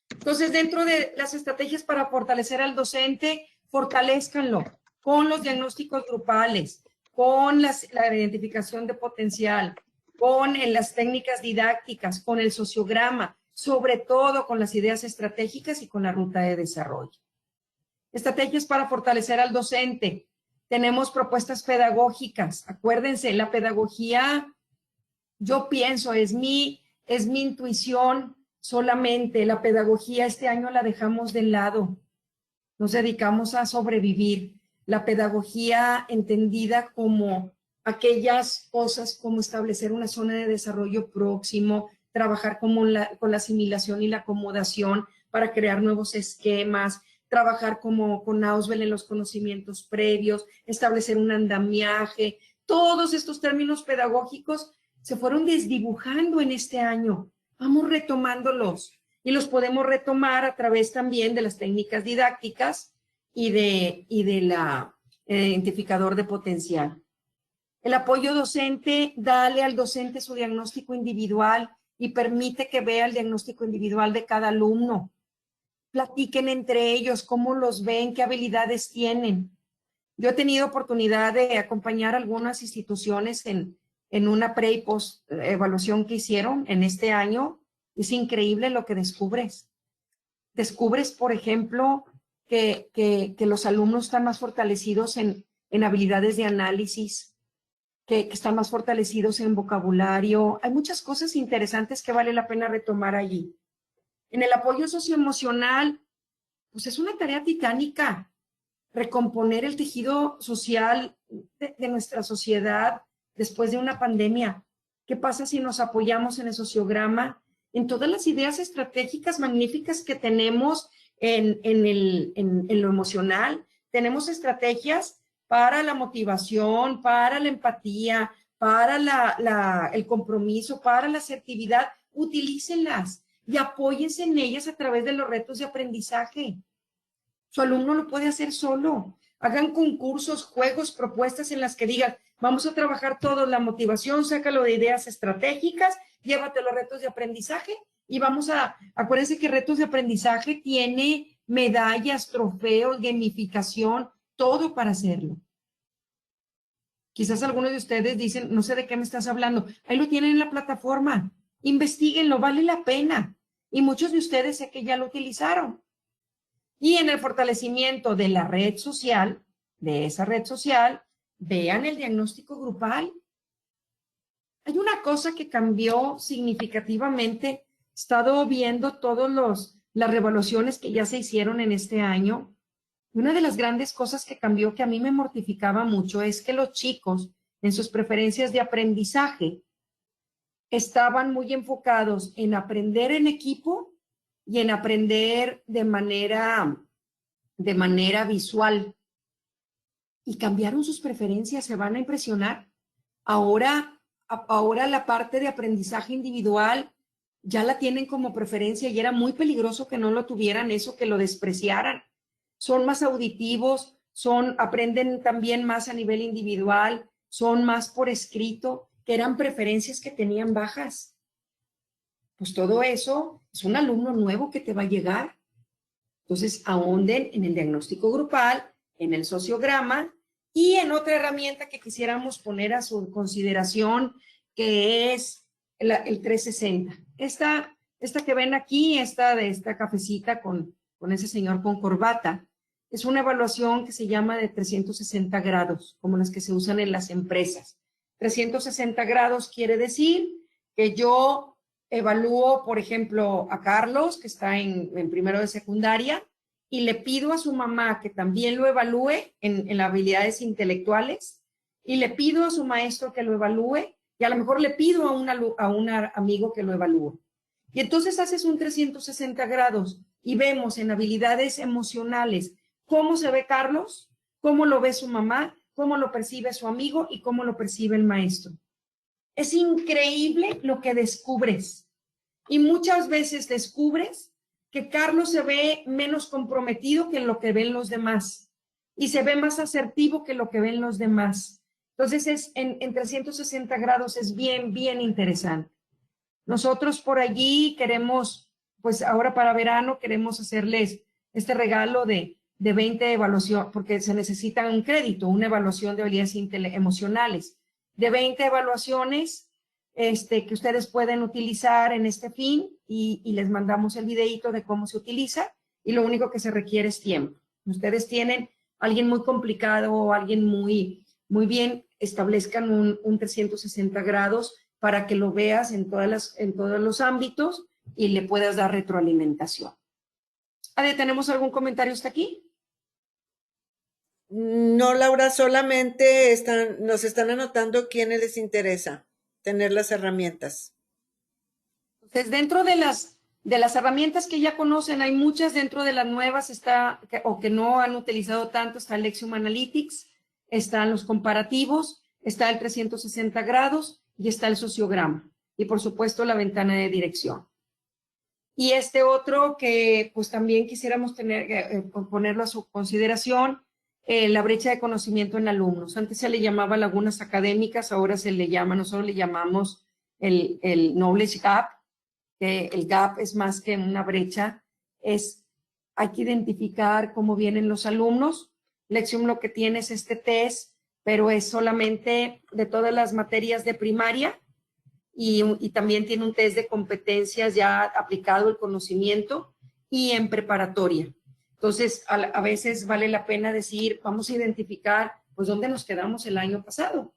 Entonces, dentro de las estrategias para fortalecer al docente, fortalezcanlo con los diagnósticos grupales, con la identificación de potencial, con las técnicas didácticas, con el sociograma, sobre todo con las ideas estratégicas y con la ruta de desarrollo. Estrategias para fortalecer al docente. Tenemos propuestas pedagógicas. Acuérdense, la pedagogía, yo pienso, es mi intuición solamente. La pedagogía este año la dejamos de lado. Nos dedicamos a sobrevivir. La pedagogía entendida como aquellas cosas como establecer una zona de desarrollo próximo, trabajar con la asimilación y la acomodación para crear nuevos esquemas, trabajar como con Auswell en los conocimientos previos, establecer un andamiaje. Todos estos términos pedagógicos se fueron desdibujando en este año. Vamos retomándolos y los podemos retomar a través también de las técnicas didácticas y de la identificador de potencial. El apoyo docente, dale al docente su diagnóstico individual y permite que vea el diagnóstico individual de cada alumno. Platiquen entre ellos cómo los ven, qué habilidades tienen. Yo he tenido oportunidad de acompañar a algunas instituciones en una pre y post evaluación que hicieron en este año. Es increíble lo que descubres. Descubres, por ejemplo, que los alumnos están más fortalecidos en habilidades de análisis, que están más fortalecidos en vocabulario. Hay muchas cosas interesantes que vale la pena retomar allí. En el apoyo socioemocional, pues es una tarea titánica, recomponer el tejido social de nuestra sociedad después de una pandemia. ¿Qué pasa si nos apoyamos en el sociograma, en todas las ideas estratégicas magníficas que tenemos en lo emocional? Tenemos estrategias para la motivación, para la empatía, para el compromiso, para la asertividad. Utilícenlas y apóyense en ellas a través de los retos de aprendizaje. Su alumno lo puede hacer solo. Hagan concursos, juegos, propuestas en las que digan, vamos a trabajar todos la motivación, sácalo de ideas estratégicas, llévate los retos de aprendizaje y acuérdense que retos de aprendizaje tiene medallas, trofeos, gamificación, todo para hacerlo. Quizás algunos de ustedes dicen, no sé de qué me estás hablando. Ahí lo tienen en la plataforma. Investíguenlo, vale la pena. Y muchos de ustedes sé que ya lo utilizaron. Y en el fortalecimiento de la red social, de esa red social, vean el diagnóstico grupal. Hay una cosa que cambió significativamente. He estado viendo todos las revaluaciones que ya se hicieron en este año. Una de las grandes cosas que cambió, que a mí me mortificaba mucho, es que los chicos en sus preferencias de aprendizaje estaban muy enfocados en aprender en equipo y en aprender de manera visual. Y cambiaron sus preferencias, se van a impresionar. Ahora la parte de aprendizaje individual ya la tienen como preferencia y era muy peligroso que no lo tuvieran, eso, que lo despreciaran. Son más auditivos, aprenden también más a nivel individual, son más por escrito, que eran preferencias que tenían bajas. Pues todo eso es un alumno nuevo que te va a llegar. Entonces, ahonden en el diagnóstico grupal, en el sociograma y en otra herramienta que quisiéramos poner a su consideración, que es el 360. Esta que ven aquí, de esta cafecita con ese señor con corbata, es una evaluación que se llama de 360 grados, como las que se usan en las empresas. 360 grados quiere decir que yo evalúo, por ejemplo, a Carlos, que está en primero de secundaria, y le pido a su mamá que también lo evalúe en las habilidades intelectuales, y le pido a su maestro que lo evalúe, y a lo mejor le pido a un amigo que lo evalúe. Y entonces haces un 360 grados y vemos en habilidades emocionales cómo se ve Carlos, cómo lo ve su mamá, cómo lo percibe su amigo y cómo lo percibe el maestro. Es increíble lo que descubres. Y muchas veces descubres que Carlos se ve menos comprometido que lo que ven los demás y se ve más asertivo que lo que ven los demás. Entonces, en 360 grados es bien, bien interesante. Nosotros por allí queremos, pues ahora para verano, queremos hacerles este regalo de 20 evaluaciones, porque se necesita un crédito, una evaluación de habilidades emocionales, de 20 evaluaciones que ustedes pueden utilizar en este fin y les mandamos el videito de cómo se utiliza y lo único que se requiere es tiempo. Ustedes tienen alguien muy complicado o alguien muy bien, establezcan un 360 grados para que lo veas en todos los ámbitos y le puedas dar retroalimentación. Ade, ¿tenemos algún comentario hasta aquí? No, Laura, solamente nos están anotando quiénes les interesa tener las herramientas. Entonces, dentro de las herramientas que ya conocen, hay muchas. Dentro de las nuevas o que no han utilizado tanto, está el Lexium Analytics, están los comparativos, está el 360 grados y está el sociograma. Y por supuesto la ventana de dirección. Y este otro que pues también quisiéramos ponerlo a su consideración, la brecha de conocimiento en alumnos. Antes se le llamaba lagunas académicas, ahora nosotros le llamamos el knowledge gap, que el gap es más que una brecha, hay que identificar cómo vienen los alumnos. Lexium lo que tiene es este test, pero es solamente de todas las materias de primaria y también tiene un test de competencias ya aplicado el conocimiento y en preparatoria. Entonces, a veces vale la pena decir, vamos a identificar pues dónde nos quedamos el año pasado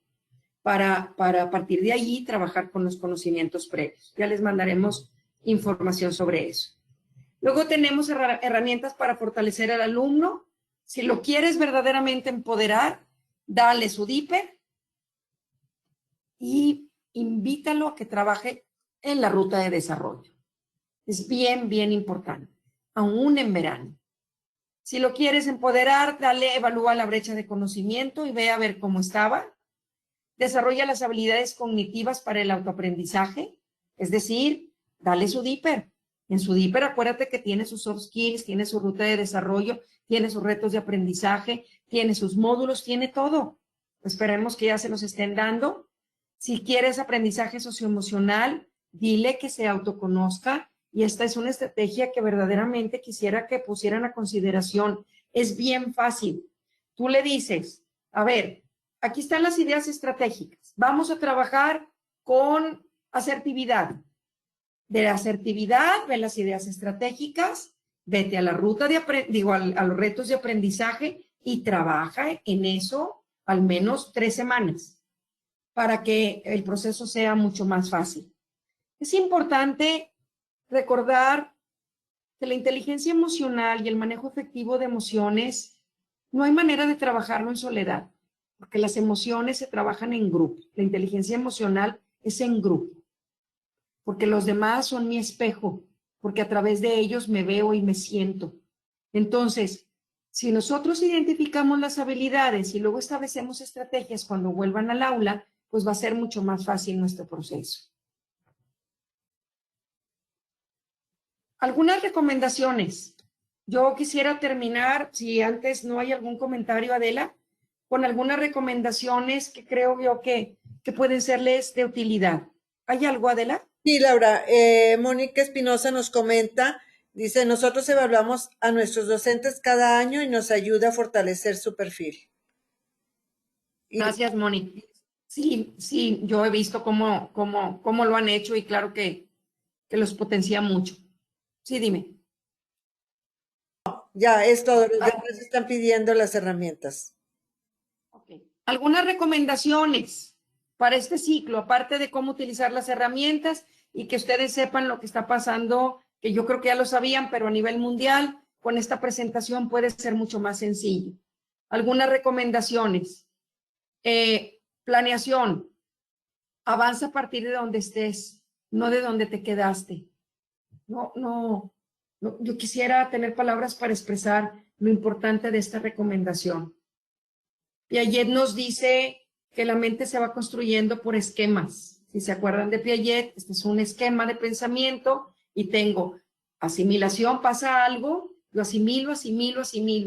para a partir de allí trabajar con los conocimientos previos. Ya les mandaremos información sobre eso. Luego tenemos herramientas para fortalecer al alumno. Si lo quieres verdaderamente empoderar, dale su DIPER y invítalo a que trabaje en la ruta de desarrollo. Es bien, bien importante, aún en verano. Si lo quieres empoderar, evalúa la brecha de conocimiento y ve a ver cómo estaba. Desarrolla las habilidades cognitivas para el autoaprendizaje, es decir, dale su DIPER. En su DIPER, acuérdate que tiene sus soft skills, tiene su ruta de desarrollo, tiene sus retos de aprendizaje, tiene sus módulos, tiene todo. Esperemos que ya se los estén dando. Si quieres aprendizaje socioemocional, dile que se autoconozca y esta es una estrategia que verdaderamente quisiera que pusieran a consideración. Es bien fácil. Tú le dices, a ver, aquí están las ideas estratégicas. Vamos a trabajar con asertividad. De la asertividad, ve las ideas estratégicas, vete a la ruta a los retos de aprendizaje y trabaja en eso al menos 3 semanas para que el proceso sea mucho más fácil. Es importante recordar que la inteligencia emocional y el manejo efectivo de emociones, no hay manera de trabajarlo en soledad, porque las emociones se trabajan en grupo. La inteligencia emocional es en grupo, porque los demás son mi espejo, porque a través de ellos me veo y me siento. Entonces, si nosotros identificamos las habilidades y luego establecemos estrategias cuando vuelvan al aula, pues va a ser mucho más fácil nuestro proceso. Algunas recomendaciones. Yo quisiera terminar, si antes no hay algún comentario, Adela, con algunas recomendaciones que creo yo que pueden serles de utilidad. ¿Hay algo, Adela? Sí, Laura, Mónica Espinosa nos comenta, dice, nosotros evaluamos a nuestros docentes cada año y nos ayuda a fortalecer su perfil. Gracias, Moni. Sí, sí, yo he visto cómo lo han hecho y claro que los potencia mucho. Sí, dime. Ya, es todo. Los demás están pidiendo las herramientas. Okay. Algunas recomendaciones para este ciclo, aparte de cómo utilizar las herramientas y que ustedes sepan lo que está pasando, que yo creo que ya lo sabían, pero a nivel mundial, con esta presentación puede ser mucho más sencillo. Algunas recomendaciones. Planeación. Avanza a partir de donde estés, no de donde te quedaste. No, yo quisiera tener palabras para expresar lo importante de esta recomendación. Piaget nos dice que la mente se va construyendo por esquemas. Si se acuerdan de Piaget, este es un esquema de pensamiento y tengo asimilación, pasa algo, lo asimilo,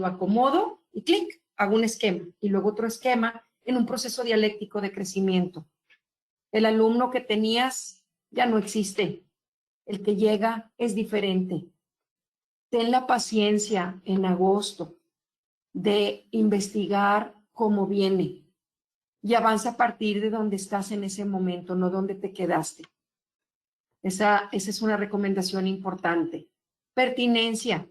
acomodo y clic, hago un esquema y luego otro esquema en un proceso dialéctico de crecimiento. El alumno que tenías ya no existe. El que llega es diferente. Ten la paciencia en agosto de investigar cómo viene y avanza a partir de donde estás en ese momento, no donde te quedaste. Esa es una recomendación importante. Pertinencia.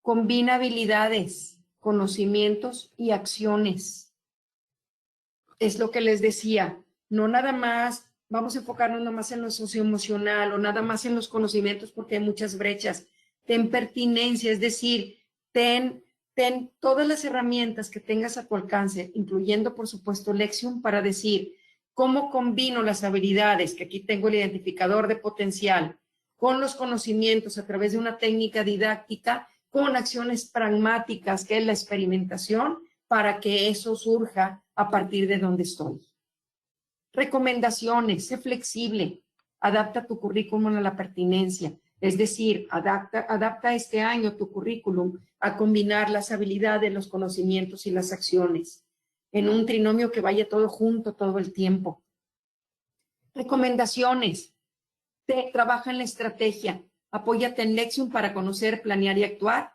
Combina habilidades, conocimientos y acciones. Es lo que les decía. No nada más, vamos a enfocarnos nomás en lo socioemocional o nada más en los conocimientos porque hay muchas brechas. Ten pertinencia, es decir, ten todas las herramientas que tengas a tu alcance, incluyendo, por supuesto, Lexium, para decir cómo combino las habilidades, que aquí tengo el identificador de potencial, con los conocimientos a través de una técnica didáctica, con acciones pragmáticas, que es la experimentación, para que eso surja a partir de donde estoy. Recomendaciones, sé flexible, adapta tu currículum a la pertinencia, es decir, adapta este año tu currículum a combinar las habilidades, los conocimientos y las acciones en un trinomio que vaya todo junto todo el tiempo. Recomendaciones, trabaja en la estrategia, apóyate en Lexium para conocer, planear y actuar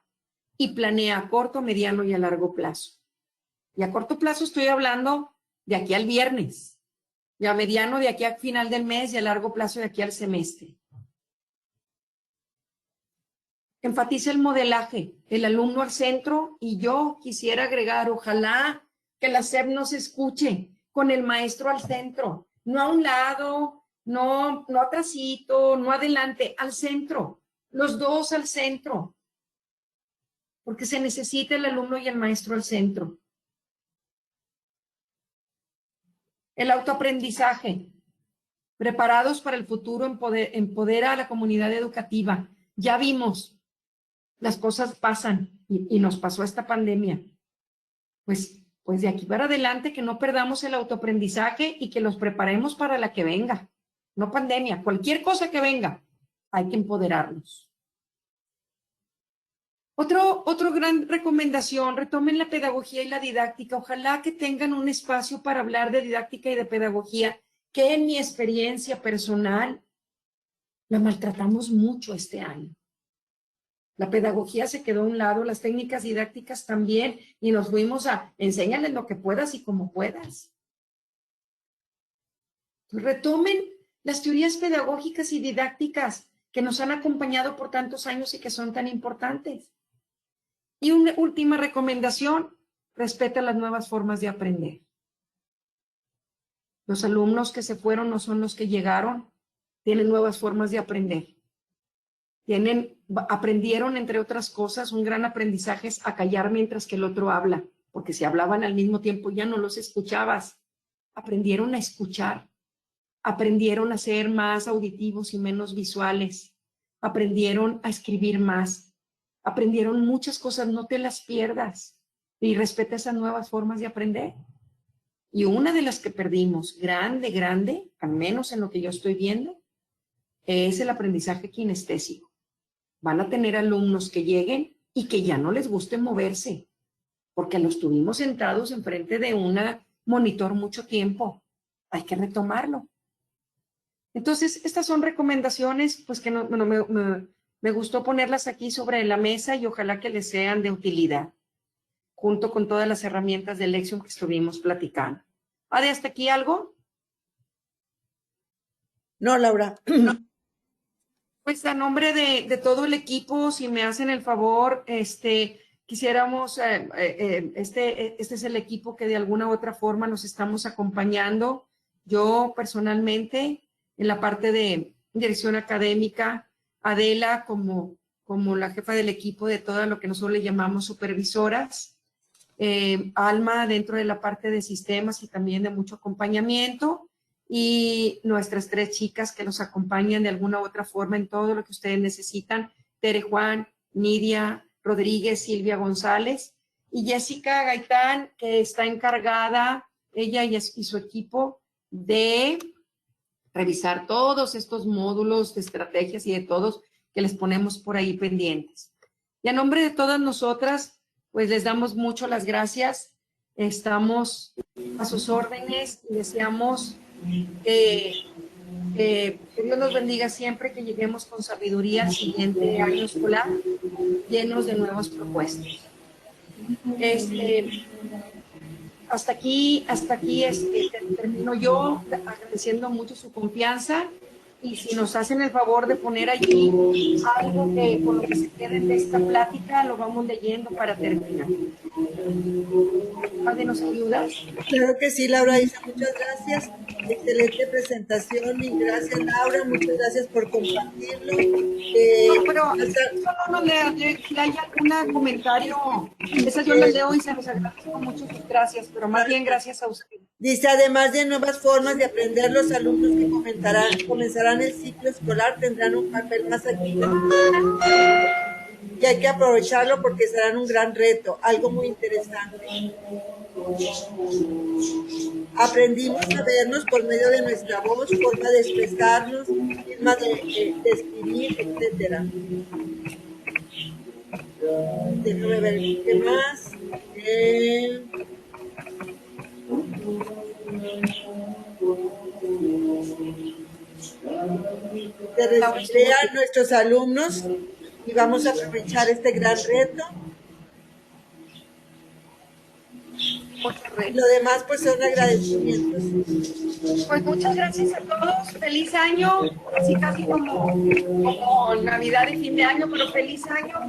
y planea a corto, mediano y a largo plazo. Y a corto plazo estoy hablando de aquí al viernes, y a mediano de aquí al final del mes y a largo plazo de aquí al semestre. Enfatiza el modelaje, el alumno al centro, y yo quisiera agregar, ojalá que la SEP nos escuche con el maestro al centro, no a un lado, no atrasito, no adelante, al centro, los dos al centro, porque se necesita el alumno y el maestro al centro. El autoaprendizaje, preparados para el futuro, empodera a la comunidad educativa. Ya vimos, las cosas pasan y nos pasó esta pandemia. Pues de aquí para adelante que no perdamos el autoaprendizaje y que los preparemos para la que venga. No pandemia, cualquier cosa que venga, hay que empoderarlos. Otro gran recomendación, retomen la pedagogía y la didáctica. Ojalá que tengan un espacio para hablar de didáctica y de pedagogía, que en mi experiencia personal la maltratamos mucho este año. La pedagogía se quedó a un lado, las técnicas didácticas también, y nos fuimos a enséñales lo que puedas y como puedas. Retomen las teorías pedagógicas y didácticas que nos han acompañado por tantos años y que son tan importantes. Y una última recomendación, respeta las nuevas formas de aprender. Los alumnos que se fueron no son los que llegaron, tienen nuevas formas de aprender. Tienen aprendieron, entre otras cosas, un gran aprendizaje es a callar mientras que el otro habla, porque si hablaban al mismo tiempo ya no los escuchabas. Aprendieron a escuchar, aprendieron a ser más auditivos y menos visuales, aprendieron a escribir más, aprendieron muchas cosas, no te las pierdas y respeta esas nuevas formas de aprender. Y una de las que perdimos, grande, al menos en lo que yo estoy viendo, es el aprendizaje kinestésico. Van a tener alumnos que lleguen y que ya no les guste moverse, porque los tuvimos sentados enfrente de un monitor mucho tiempo. Hay que retomarlo. Entonces, estas son recomendaciones, pues que no, bueno, me gustó ponerlas aquí sobre la mesa y ojalá que les sean de utilidad, junto con todas las herramientas de Lexium que estuvimos platicando. ¿De hasta aquí algo? No, Laura. Pues a nombre de todo el equipo, si me hacen el favor, quisiéramos, este es el equipo que de alguna u otra forma nos estamos acompañando. Yo personalmente, en la parte de dirección académica, Adela como la jefa del equipo de todo lo que nosotros le llamamos supervisoras, Alma dentro de la parte de sistemas y también de mucho acompañamiento, y nuestras 3 chicas que nos acompañan de alguna u otra forma en todo lo que ustedes necesitan, Tere Juan, Nidia Rodríguez, Silvia González, y Jessica Gaitán, que está encargada, ella y su equipo, de revisar todos estos módulos de estrategias y de todos que les ponemos por ahí pendientes. Y a nombre de todas nosotras, pues les damos mucho las gracias. Estamos a sus órdenes y deseamos que Dios nos bendiga siempre, que lleguemos con sabiduría al siguiente año escolar, llenos de nuevas propuestas. Hasta aquí termino yo agradeciendo mucho su confianza, y si nos hacen el favor de poner allí algo que con lo que se quede de esta plática, lo vamos leyendo para terminar. ¿Alguien nos ayuda? Claro que sí, Laura dice, muchas gracias. Excelente presentación y gracias, Laura. Muchas gracias por compartirlo. No, pero solo no le hay algún comentario. Esas yo las leo y se los agradezco mucho sus gracias, pero más bien gracias a usted. Dice, además de nuevas formas de aprender, los alumnos que comenzarán el ciclo escolar tendrán un papel más activo y hay que aprovecharlo porque serán un gran reto, algo muy interesante. Aprendimos a vernos por medio de nuestra voz, forma de expresarnos, forma de escribir, etcétera. Déjame ver qué más. Se refiere a nuestros alumnos y vamos a aprovechar este gran reto. Lo demás pues son agradecimientos. Pues muchas gracias a todos, feliz año, así casi como Navidad y fin de año, pero feliz año,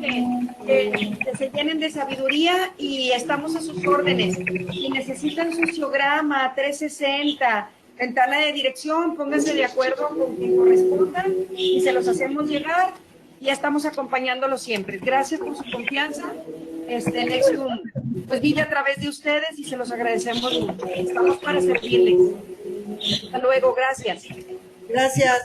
que se llenen de sabiduría y estamos a sus órdenes. Si necesitan sociograma, 360, ventana de dirección, pónganse de acuerdo con quien corresponda y se los hacemos llegar. Y estamos acompañándolos siempre. Gracias por su confianza. Lexium pues vive a través de ustedes y se los agradecemos mucho. Estamos para servirles. Hasta luego, gracias. Gracias.